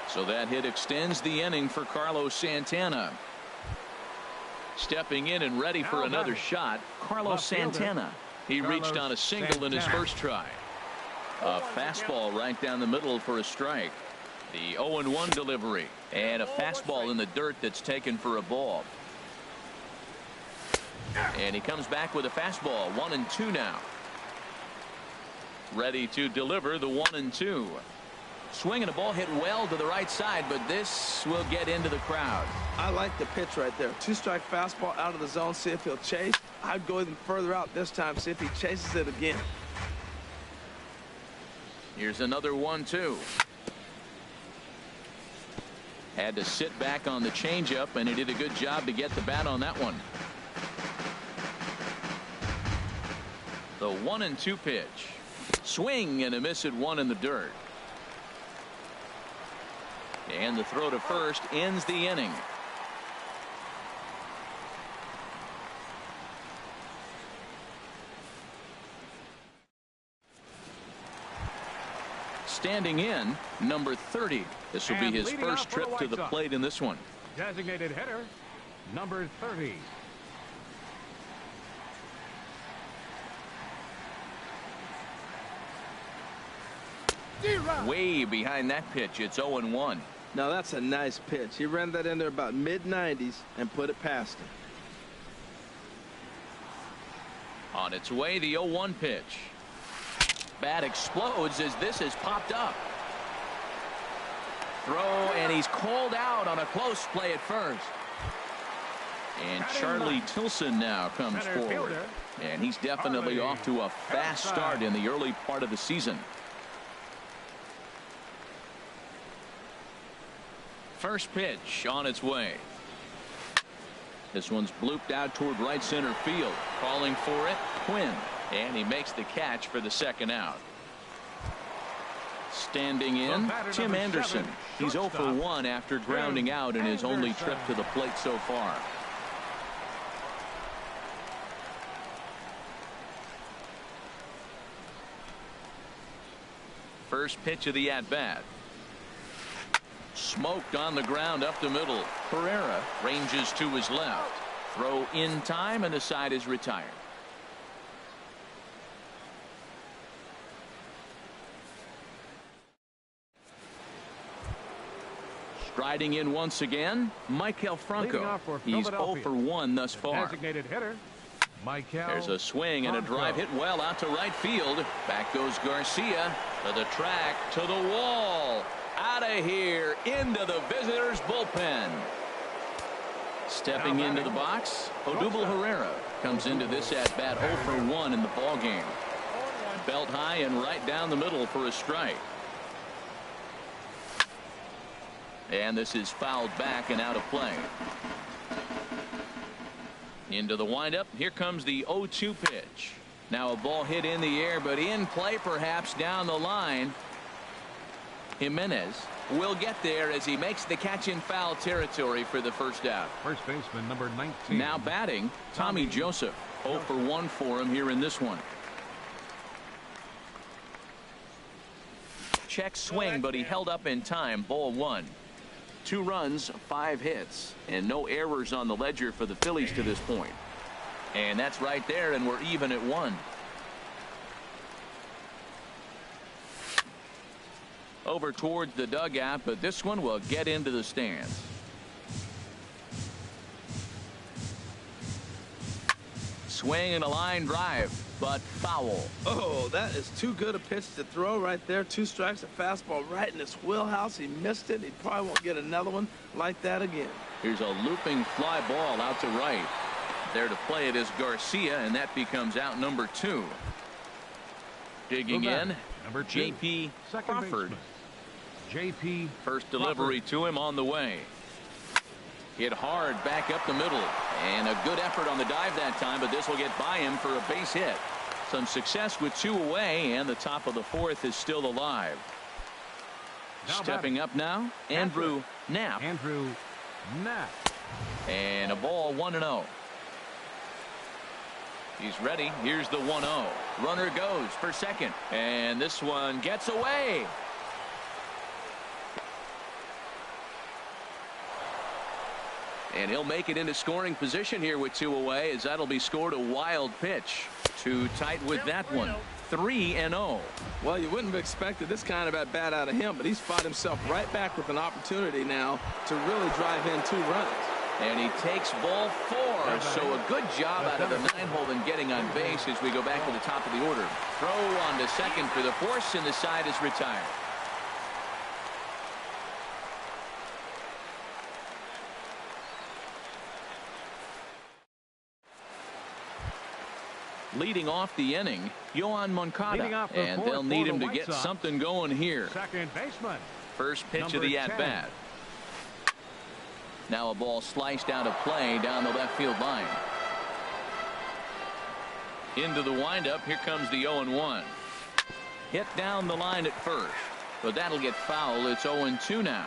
So that hit extends the inning for Carlos Santana. Stepping in and ready for another shot, Carlos Santana. He reached on a single in his first try. A fastball right down the middle for a strike. The 0-1 delivery. And a fastball in the dirt that's taken for a ball. And he comes back with a fastball. 1-2 now. Ready to deliver the 1-2. Swinging a ball hit well to the right side, but this will get into the crowd. I like the pitch right there. 2-strike fastball out of the zone. See if he'll chase. I'd go even further out this time. See if he chases it again. Here's another 1-2. Had to sit back on the changeup, and he did a good job to get the bat on that one. The 1-2 pitch. Swing and a miss at 1 in the dirt. And the throw to first ends the inning. Standing in, number 30. This will be his first trip to the plate in this one. Designated hitter, number 30. Way behind that pitch. It's 0-1. Now that's a nice pitch. He ran that in there about mid-90s and put it past him. On its way, the 0-1 pitch. Bat explodes as this has popped up. Throw, and he's called out on a close play at first. And Charlie Tilson now comes forward. And he's definitely off to a fast start in the early part of the season. First pitch on its way. This one's blooped out toward right center field. Calling for it, Quinn. And he makes the catch for the second out. Standing in, Tim Anderson. He's 0 for 1 after grounding out in his only trip to the plate so far. First pitch of the at-bat. Smoked on the ground up the middle. Herrera ranges to his left. Throw in time, and the side is retired. Striding in once again, Maikel Franco. He's 0 for 1 thus far. Designated hitter, Maikel. There's a swing and a drive hit well out to right field. Back goes Garcia to the track, to the wall. Out of here, into the visitors' bullpen. Stepping into the box, Odubel Herrera comes into this at-bat 0 for 1 in the ballgame. Belt high and right down the middle for a strike. And this is fouled back and out of play. Into the windup. Here comes the 0-2 pitch. Now a ball hit in the air, but in play perhaps down the line. Jimenez will get there as he makes the catch in foul territory for the first out. First baseman number 19. Now batting, Tommy Joseph. 0 for 1 for him here in this one. Check swing, but he held up in time. Ball 1. 2 runs, 5 hits, and no errors on the ledger for the Phillies to this point. And that's right there, and we're even at 1. Over towards the dugout, but this one will get into the stands. Swing and a line drive, but foul. Oh, that is too good a pitch to throw right there. 2 strikes, a fastball right in his wheelhouse. He missed it. He probably won't get another one like that again. Here's a looping fly ball out to right. There to play it is Garcia, and that becomes out number 2. Digging in, number 2, J.P. Crawford. J.P. First delivery to him on the way. Hit hard back up the middle, and a good effort on the dive that time, but this will get by him for a base hit. Some success with 2 away, and the top of the 4th is still alive. Stepping up now, Andrew Knapp. Andrew Knapp. And a ball 1-0. He's ready. Here's the 1-0. Runner goes for second, and this one gets away. And he'll make it into scoring position here with 2 away, as that'll be scored a wild pitch. Too tight with that one. 3-0. Well, you wouldn't have expected this kind of at-bat out of him, but he's fought himself right back with an opportunity now to really drive in 2 runs. And he takes ball 4. So a good job out of the 9-hole in getting on base as we go back to the top of the order. Throw on to second for the force, and the side is retired. Leading off the inning, Yohan Moncada, and they'll need him to get something going here. Second baseman. First pitch of the at-bat. Now a ball sliced out of play down the left field line. Into the windup, here comes the 0-1. Hit down the line at first, but that'll get foul. It's 0-2 now.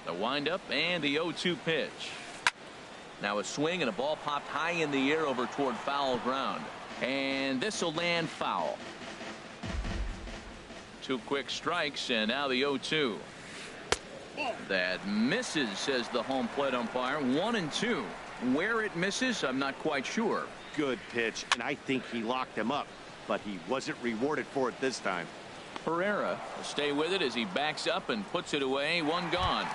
The windup and the 0-2 pitch. Now a swing and a ball popped high in the air over toward foul ground. And this will land foul. 2 quick strikes, and now the 0-2. That misses, says the home plate umpire. 1-2. Where it misses, I'm not quite sure. Good pitch, and I think he locked him up, but he wasn't rewarded for it this time. Pereira will stay with it as he backs up and puts it away. 1 gone.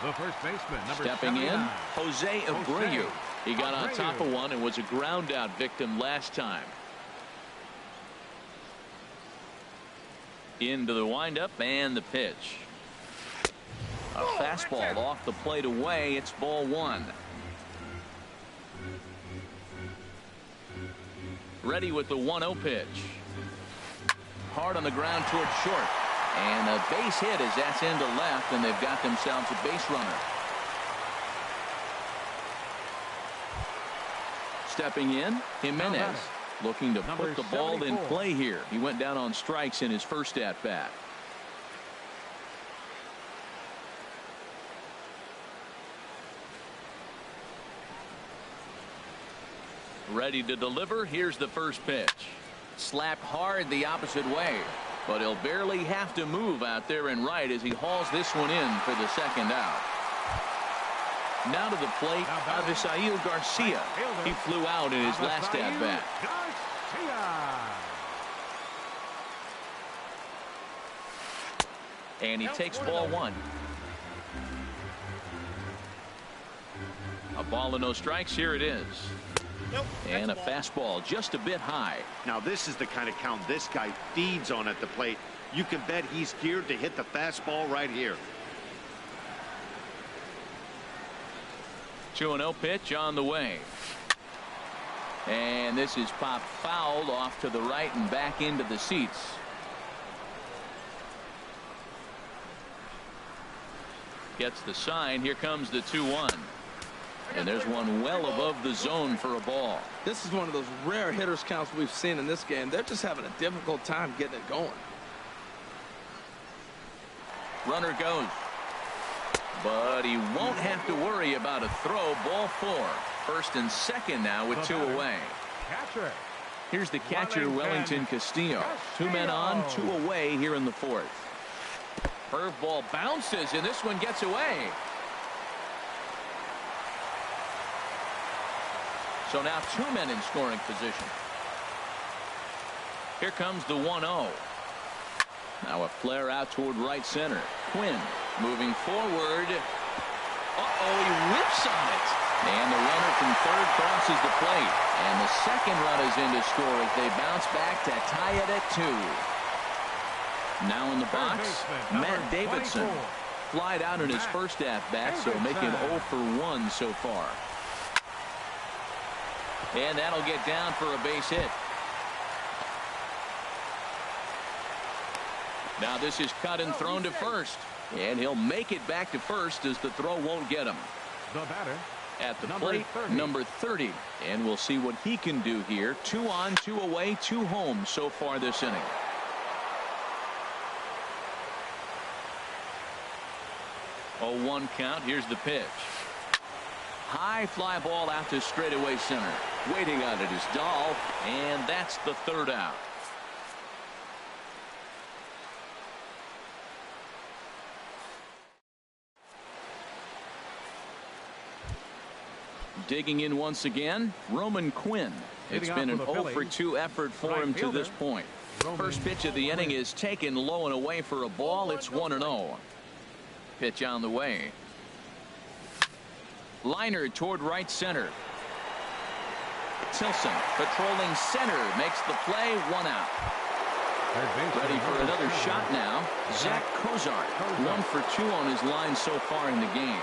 The first baseman, number Stepping 79. in, Jose Abreu. He got on top of one and was a ground out victim last time. Into the windup and the pitch. A fastball off the plate away. It's ball 1. Ready with the 1-0 pitch. Hard on the ground towards short. And a base hit as that's into left, and they've got themselves a base runner. Stepping in, Jimenez, looking to put the ball in play here. He went down on strikes in his first at-bat. Ready to deliver. Here's the first pitch. Slapped hard the opposite way, but he'll barely have to move out there and right as he hauls this one in for the second out. Now to the plate, Avisail Garcia. He flew out in his last at-bat. And he takes ball 1. A ball and no strikes. Here it is. And a fastball just a bit high. Now this is the kind of count this guy feeds on at the plate. You can bet he's geared to hit the fastball right here. 2-0 pitch on the way. And this is popped fouled off to the right and back into the seats. Gets the sign. Here comes the 2-1. And there's one well above the zone for a ball. This is one of those rare hitters counts we've seen in this game. They're just having a difficult time getting it going. Runner goes. But he won't have to worry about a throw. Ball 4. First and second now with 2 away. Catcher. Here's the catcher, Wellington Castillo. 2 men on, 2 away here in the 4th. Curveball bounces, and this one gets away. So now 2 men in scoring position. Here comes the 1-0. Now a flare out toward right center. Quinn moving forward. He whips on it. And the runner from third crosses the plate. And the second run is in to score as they bounce back to tie it at 2. Now in the box, Matt Davidson. Flied out in his first at-bat, so making 0 for 1 so far. And that'll get down for a base hit. Now this is cut and thrown to first. And he'll make it back to first as the throw won't get him. The batter. At the plate, number 30. And we'll see what he can do here. 2 on, 2 away, 2 home so far this inning. Oh, 1 count. Here's the pitch. High fly ball out to straightaway center. Waiting on it is Dahl, and that's the 3rd out. Digging in once again, Roman Quinn. It's been an 0 for 2 effort for him to this point. First pitch of the inning is taken low and away for a ball. It's 1-0. Pitch on the way. Liner toward right center. Tilson patrolling center makes the play. 1 out. Ready for another shot now. Zach Cozart. 1 for 2 on his line so far in the game.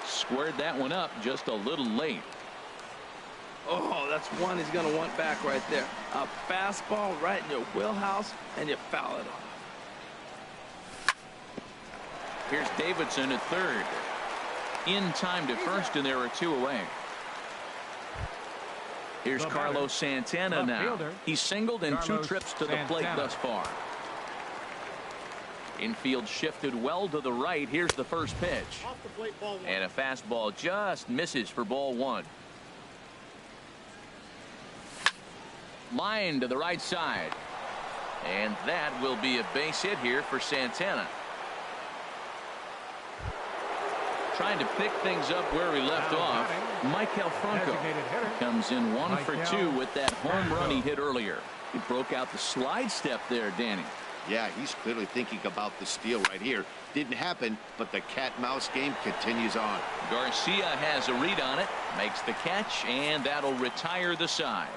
Squared that one up just a little late. Oh, that's one he's going to want back right there. A fastball right in your wheelhouse, and you foul it off. Here's Davidson at third. In time to first, and there are 2 away. Here's Carlos Santana now. He's singled in 2 trips to the plate thus far. Infield shifted well to the right. Here's the first pitch. And a fastball just misses for ball 1. Line to the right side. And that will be a base hit here for Santana. Trying to pick things up where we left off. Michael Franco comes in 1 for 2 with that home run he hit earlier. He broke out the slide step there, Danny. Yeah, he's clearly thinking about the steal right here. Didn't happen, but the cat-mouse game continues on. Garcia has a read on it, makes the catch, and that'll retire the side.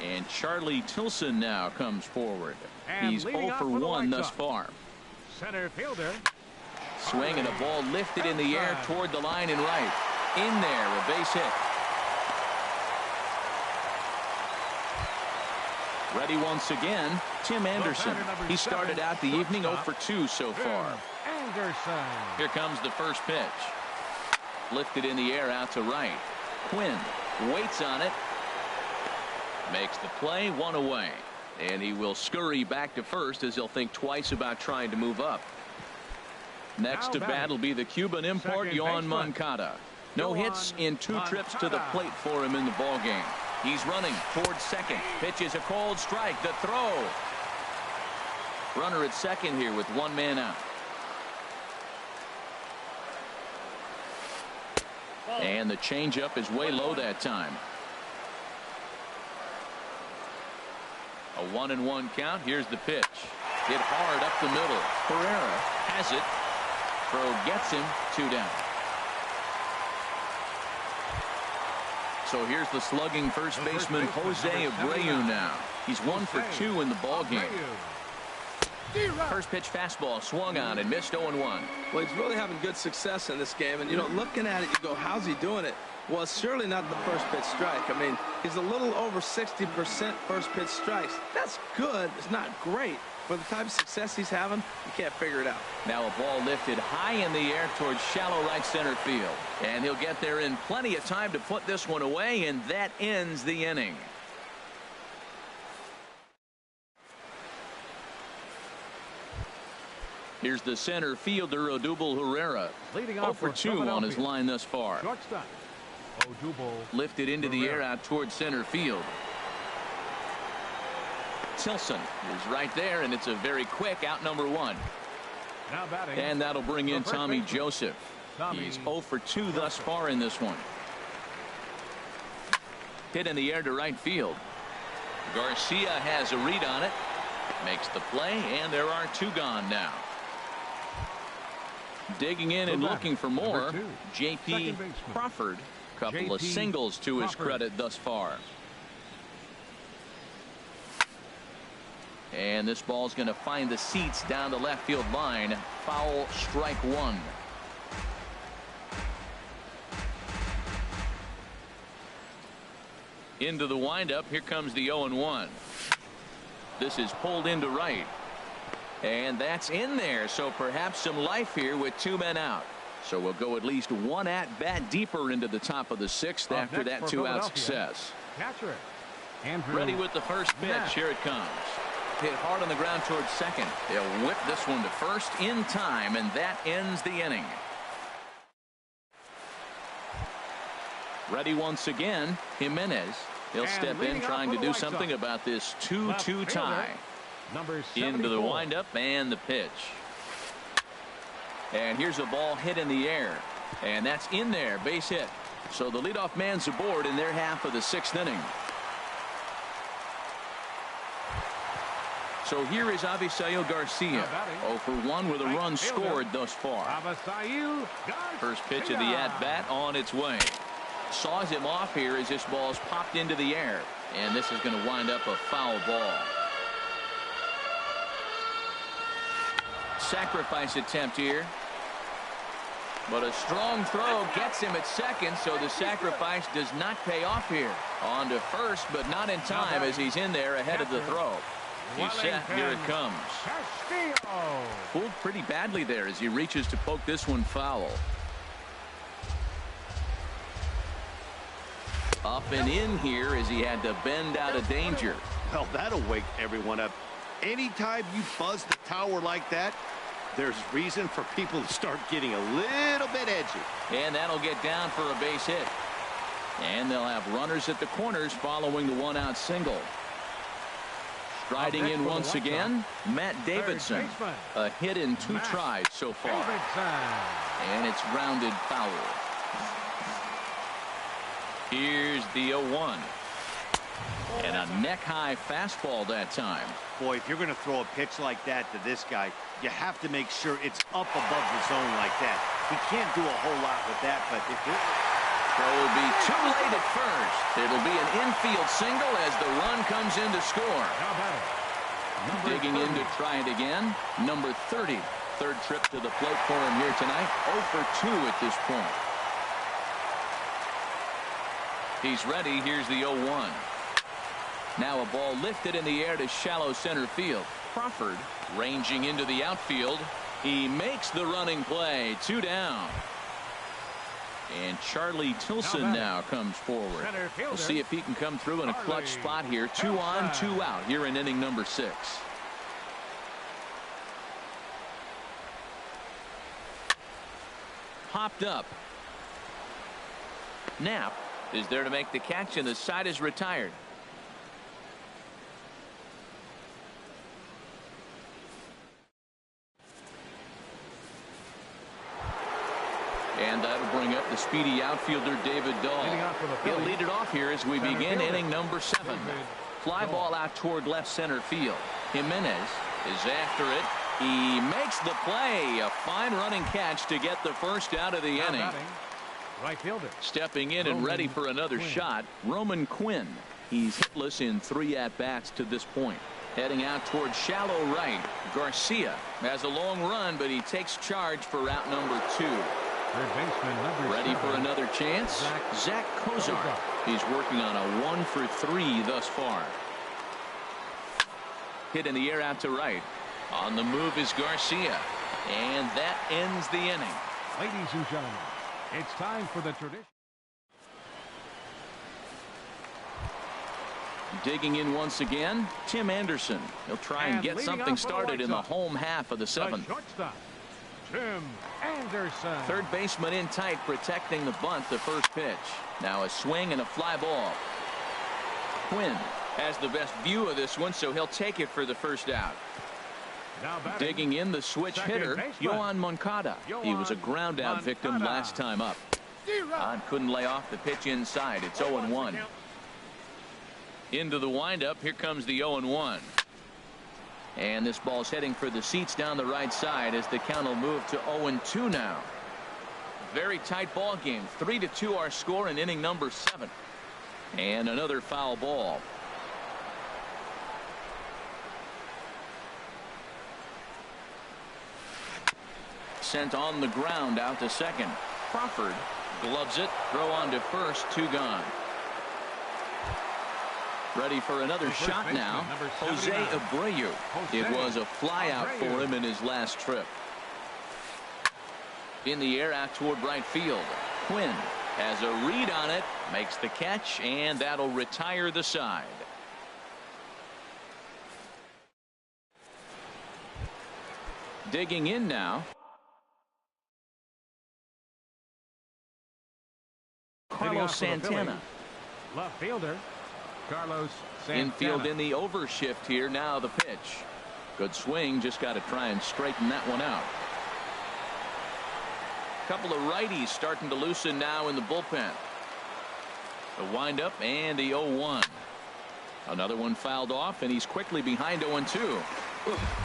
And Charlie Tilson now comes forward. And he's 0 for 1 thus far. Center fielder. Swinging a ball lifted in the air toward the line and right. In there, a base hit. Ready once again, Tim Anderson. He started out the evening 0 for 2 so far. Anderson. Here comes the first pitch. Lifted in the air out to right. Quinn waits on it. Makes the play, 1 away. And he will scurry back to first as he'll think twice about trying to move up. Next to bat will be the Cuban import, Yoan Moncada. No hits in 2 trips to the plate for him in the ballgame. He's running towards second. Pitch is a cold strike. The throw. Runner at second here with 1 man out. And the changeup is way low that time. A 1-1 count. Here's the pitch. Hit hard up the middle. Pereira has it. Throw gets him. 2 down. So here's the slugging first baseman Jose Abreu now. He's 1 for 2 in the ball game. First pitch fastball swung on and missed 0-1. Well, he's really having good success in this game. And, you know, looking at it, you go, how's he doing it? Well, it's surely not the first pitch strike. I mean, he's a little over 60% first pitch strikes. That's good. It's not great. For the type of success he's having, you can't figure it out. Now a ball lifted high in the air towards shallow right center field. And he'll get there in plenty of time to put this one away, and that ends the inning. Here's the center fielder, Odubel Herrera. 0 for 2 on his line thus far. Shortstop. Odubel. Lifted into the air out towards center field. Tilson is right there, and it's a very quick out number 1. Now batting. And that'll bring in Tommy Joseph. He's 0 for 2 thus far in this one. Hit in the air to right field. Garcia has a read on it. Makes the play, and there are 2 gone now. Digging in and looking for more, J.P. Crawford. Couple of singles to his credit thus far. And this ball's going to find the seats down the left field line. Foul, strike 1. Into the windup. Here comes the 0-1. This is pulled into right. And that's in there. So perhaps some life here with 2 men out. So we'll go at least 1 at-bat deeper into the top of the 6th after that 2-out success. Catcher. Andrew. Ready with the first pitch. Here it comes. Hit hard on the ground towards second. They'll whip this one to first in time, and that ends the inning. Ready once again, Jimenez. He'll step in trying to do something about this 2-2 tie. Into the windup and the pitch. And here's a ball hit in the air. And that's in there, base hit. So the leadoff man's aboard in their half of the 6th inning. So here is Avisail Garcia. 0 for 1 with a run scored thus far. First pitch of the at-bat on its way. Saws him off here as this ball's popped into the air. And this is going to wind up a foul ball. Sacrifice attempt here. But a strong throw gets him at second, so the sacrifice does not pay off here. On to first, but not in time as he's in there ahead of the throw. He's set. Here it comes. Pulled pretty badly there as he reaches to poke this one foul. Up and in here as he had to bend out of danger. Well, that'll wake everyone up. Anytime you buzz the tower like that, there's reason for people to start getting a little bit edgy. And that'll get down for a base hit. And they'll have runners at the corners following the one-out single. Striding in once again, Matt Davidson. A hit in 2 tries so far. And it's grounded foul. Here's the 0-1. And a neck-high fastball that time. Boy, if you're going to throw a pitch like that to this guy, you have to make sure it's up above the zone like that. He can't do a whole lot with that, but if it... Throw will be too late at first. It'll be an infield single as the run comes in to score. Digging in to try it again. Number 30. Third trip to the plate for him here tonight. 0 for 2 at this point. He's ready. Here's the 0-1. Now a ball lifted in the air to shallow center field. Crawford ranging into the outfield. He makes the running play. 2 down. And Charlie Tilson now comes forward. We'll see if he can come through in a clutch spot here. 2 on, 2 out here in inning number 6. Popped up. Knapp is there to make the catch, and the side is retired. And that'll bring up the speedy outfielder David Dahl. He'll lead it off here as we begin inning number 7. Fly ball out toward left center field. Jimenez is after it. He makes the play. A fine running catch to get the first out of the inning. Right fielder. Stepping in and ready for another shot, Roman Quinn. He's hitless in 3 at-bats to this point. Heading out toward shallow right. Garcia has a long run, but he takes charge for route number 2. Ready for another chance. Zach Kozar. He's working on a 1 for 3 thus far. Hit in the air out to right. On the move is Garcia. And that ends the inning. Ladies and gentlemen, it's time for the tradition. Digging in once again, Tim Anderson. He'll try and get something started in the home half of the 7th. Tim Anderson. Third baseman in tight, protecting the bunt, the first pitch. Now a swing and a fly ball. Quinn has the best view of this one, so he'll take it for the first out. Digging in, the switch hitter, Yohan Moncada. He was a ground out victim last time up. Couldn't lay off the pitch inside. It's 0-1. Into the windup. Here comes the 0-1. And this ball's heading for the seats down the right side as the count will move to 0-2 now. Very tight ball game. 3-2 our score in inning number 7. And another foul ball. Sent on the ground out to second. Crawford gloves it. Throw on to first. 2 gone. Ready for another shot now. Jose Abreu. It was a fly out for him in his last trip. In the air out toward right field. Quinn has a read on it. Makes the catch, and that'll retire the side. Digging in now. Carlos Santana. Left fielder. Carlos Santana. Infield in the overshift here. Now the pitch. Good swing. Just got to try and straighten that one out. Couple of righties starting to loosen now in the bullpen. The windup and the 0-1. Another one fouled off, and he's quickly behind 0-2.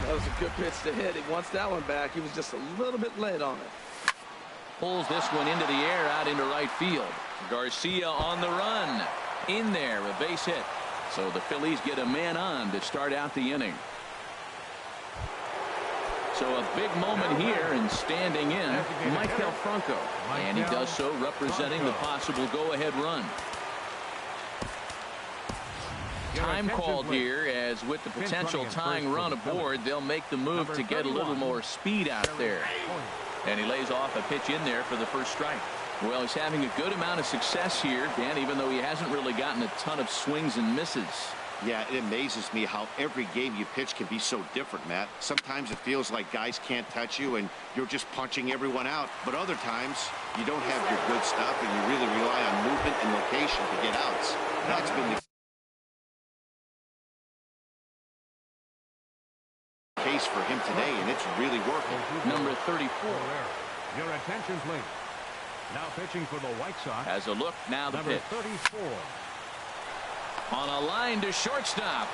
That was a good pitch to hit. He wants that one back. He was just a little bit late on it. Pulls this one into the air out into right field. Garcia on the run. In there, a base hit. So the Phillies get a man on to start out the inning. So a big moment here, and standing in, Michael Franco. And he does so representing the possible go-ahead run. Time called here, as with the potential tying run aboard, they'll make the move to get a little more speed out there. And he lays off a pitch in there for the first strike. Well, he's having a good amount of success here, Dan, even though he hasn't really gotten a ton of swings and misses. Yeah, it amazes me how every game you pitch can be so different, Matt. Sometimes it feels like guys can't touch you and you're just punching everyone out. But other times, you don't have your good stuff and you really rely on movement and location to get outs. That's been the case for him today, and it's really working. Number 34. Your attention, please. Now pitching for the White Sox. Has a look, now the Number pitch. 34. On a line to shortstop.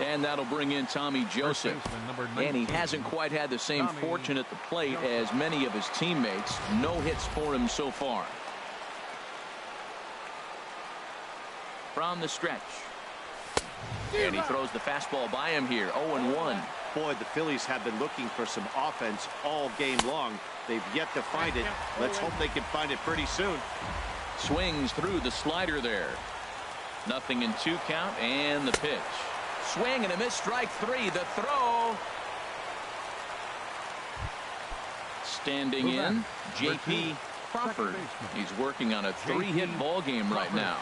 And that'll bring in Tommy Joseph. And he hasn't quite had the same fortune at the plate as many of his teammates. No hits for him so far. From the stretch. And he throws the fastball by him here. 0-1. Boy, the Phillies have been looking for some offense all game long. They've yet to find it. Let's hope they can find it pretty soon. Swings through the slider there. 0-2 count, and the pitch. Swing and a miss, strike three. The throw. Standing in, J.P. Crawford. He's working on a 3-hit ball game right now.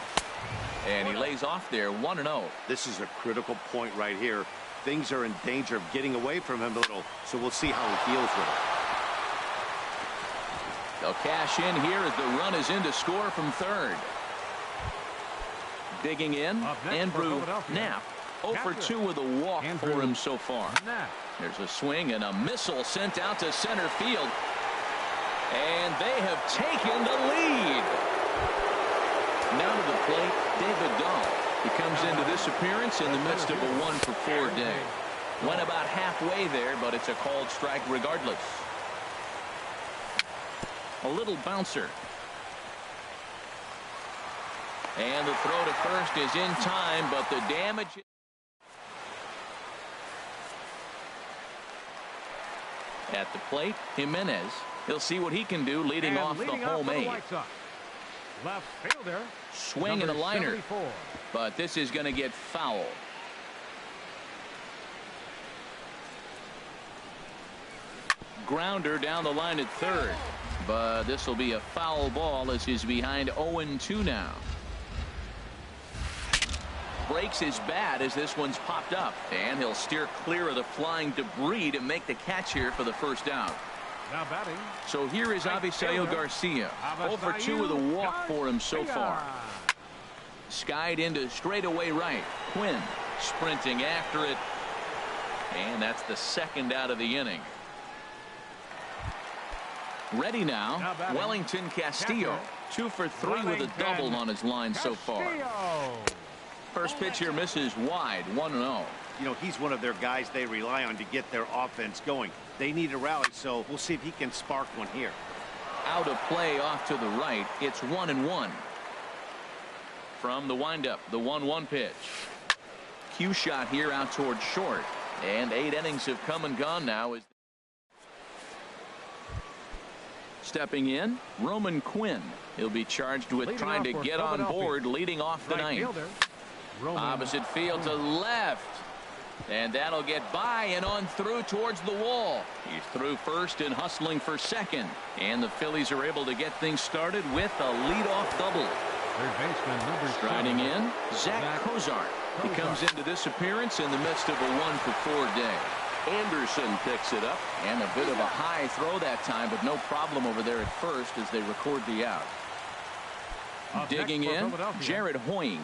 And he lays off there, 1-0. This is a critical point right here. Things are in danger of getting away from him a little, so we'll see how he deals with it. They'll cash in here as the run is in to score from third. Digging in, Andrew Knapp. 0-for-2 with a walk for him so far. There's a swing and a missile sent out to center field. And they have taken the lead. Now to the plate, David Dahl. He comes into this appearance in the midst of a 1-for-4 day. Went about halfway there, but it's a called strike regardless. A little bouncer. And the throw to first is in time, but the damage. At the plate, Jimenez. He'll see what he can do leading off the home eight. Left fielder. Swing and a liner. 74. But this is going to get foul. Grounder down the line at third. But this will be a foul ball as he's behind 0-2 now. Breaks his bat as this one's popped up. And he'll steer clear of the flying debris to make the catch here for the first out. Now batting. So here is Avisail Garcia. 0-for-2 with a walk for him so far. Skied into straightaway right. Quinn sprinting after it. And that's the second out of the inning. Ready now, Wellington Castillo. 2-for-3 with a double on his line so far. First pitch here misses wide, 1-0. You know, he's one of their guys they rely on to get their offense going. They need a rally, so we'll see if he can spark one here. Out of play off to the right. It's 1-1. From the windup, the 1-1 pitch. Cue shot here out toward short. And 8 innings have come and gone now. Stepping in, Roman Quinn. He'll be charged with trying to get on board leading off the ninth. Opposite field to left. And that'll get by and on through towards the wall. He's through first and hustling for second. And the Phillies are able to get things started with a leadoff double. Striding in, Zach Cozart. He comes into this appearance in the midst of a 1-for-4 day. Anderson picks it up. And a bit of a high throw that time, but no problem over there at first as they record the out. Digging in, Jared Hoying.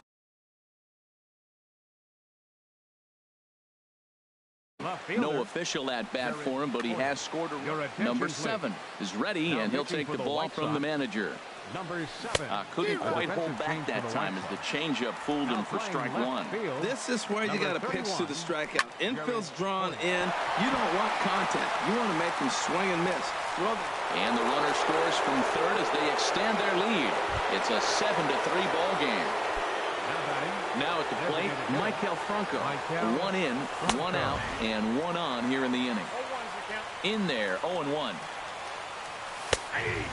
No official at bat for him, but he has scored a run. Number 7 is ready, and he'll take the ball from the manager. Number 7. Couldn't quite hold back that time as the changeup fooled him for strike one. This is where you got to pitch to the strikeout. Infield's drawn in. You don't want contact. You want to make them swing and miss. And the runner scores from third as they extend their lead. It's a 7-3 ball game. Now at the plate, Michael Franco. 1 in, 1 out, and 1 on here in the inning. In there, 0-1.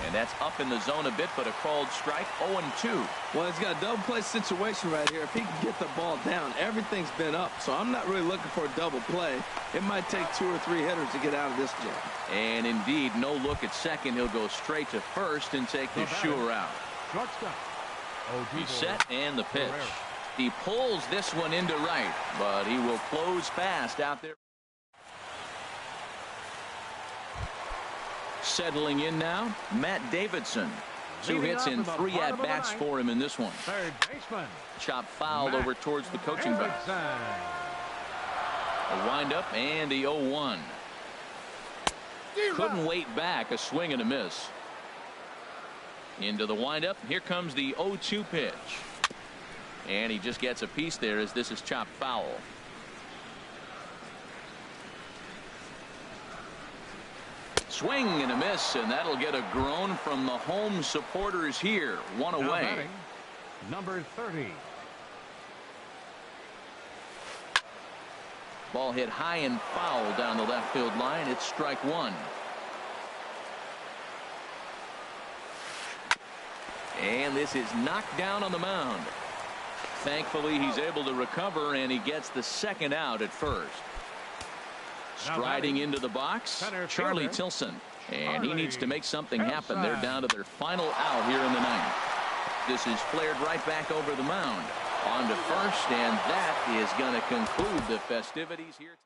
And that's up in the zone a bit, but a called strike, 0-2. Well, he's got a double play situation right here. If he can get the ball down, everything's been up. So I'm not really looking for a double play. It might take 2 or 3 hitters to get out of this jam. And indeed, no look at second. He'll go straight to first and take the sure out. Shortstop, He's set and the pitch. He pulls this one into right, but he will close fast out there. Settling in now, Matt Davidson. 2 hits and 3 at-bats for him in this one. Third baseman. Chop foul over towards the coaching box. A windup and the 0-1. Couldn't wait back. A swing and a miss. Into the windup. Here comes the 0-2 pitch. And he just gets a piece there as this is chopped foul. Swing and a miss, and that'll get a groan from the home supporters here. One away. Batting, number 30. Ball hit high and foul down the left field line. It's strike one. And this is knocked down on the mound. Thankfully, he's able to recover, and he gets the second out at first. Striding into the box, Charlie Tilson. And he needs to make something happen. They're down to their final out here in the ninth. This is flared right back over the mound. On to first, and that is going to conclude the festivities here.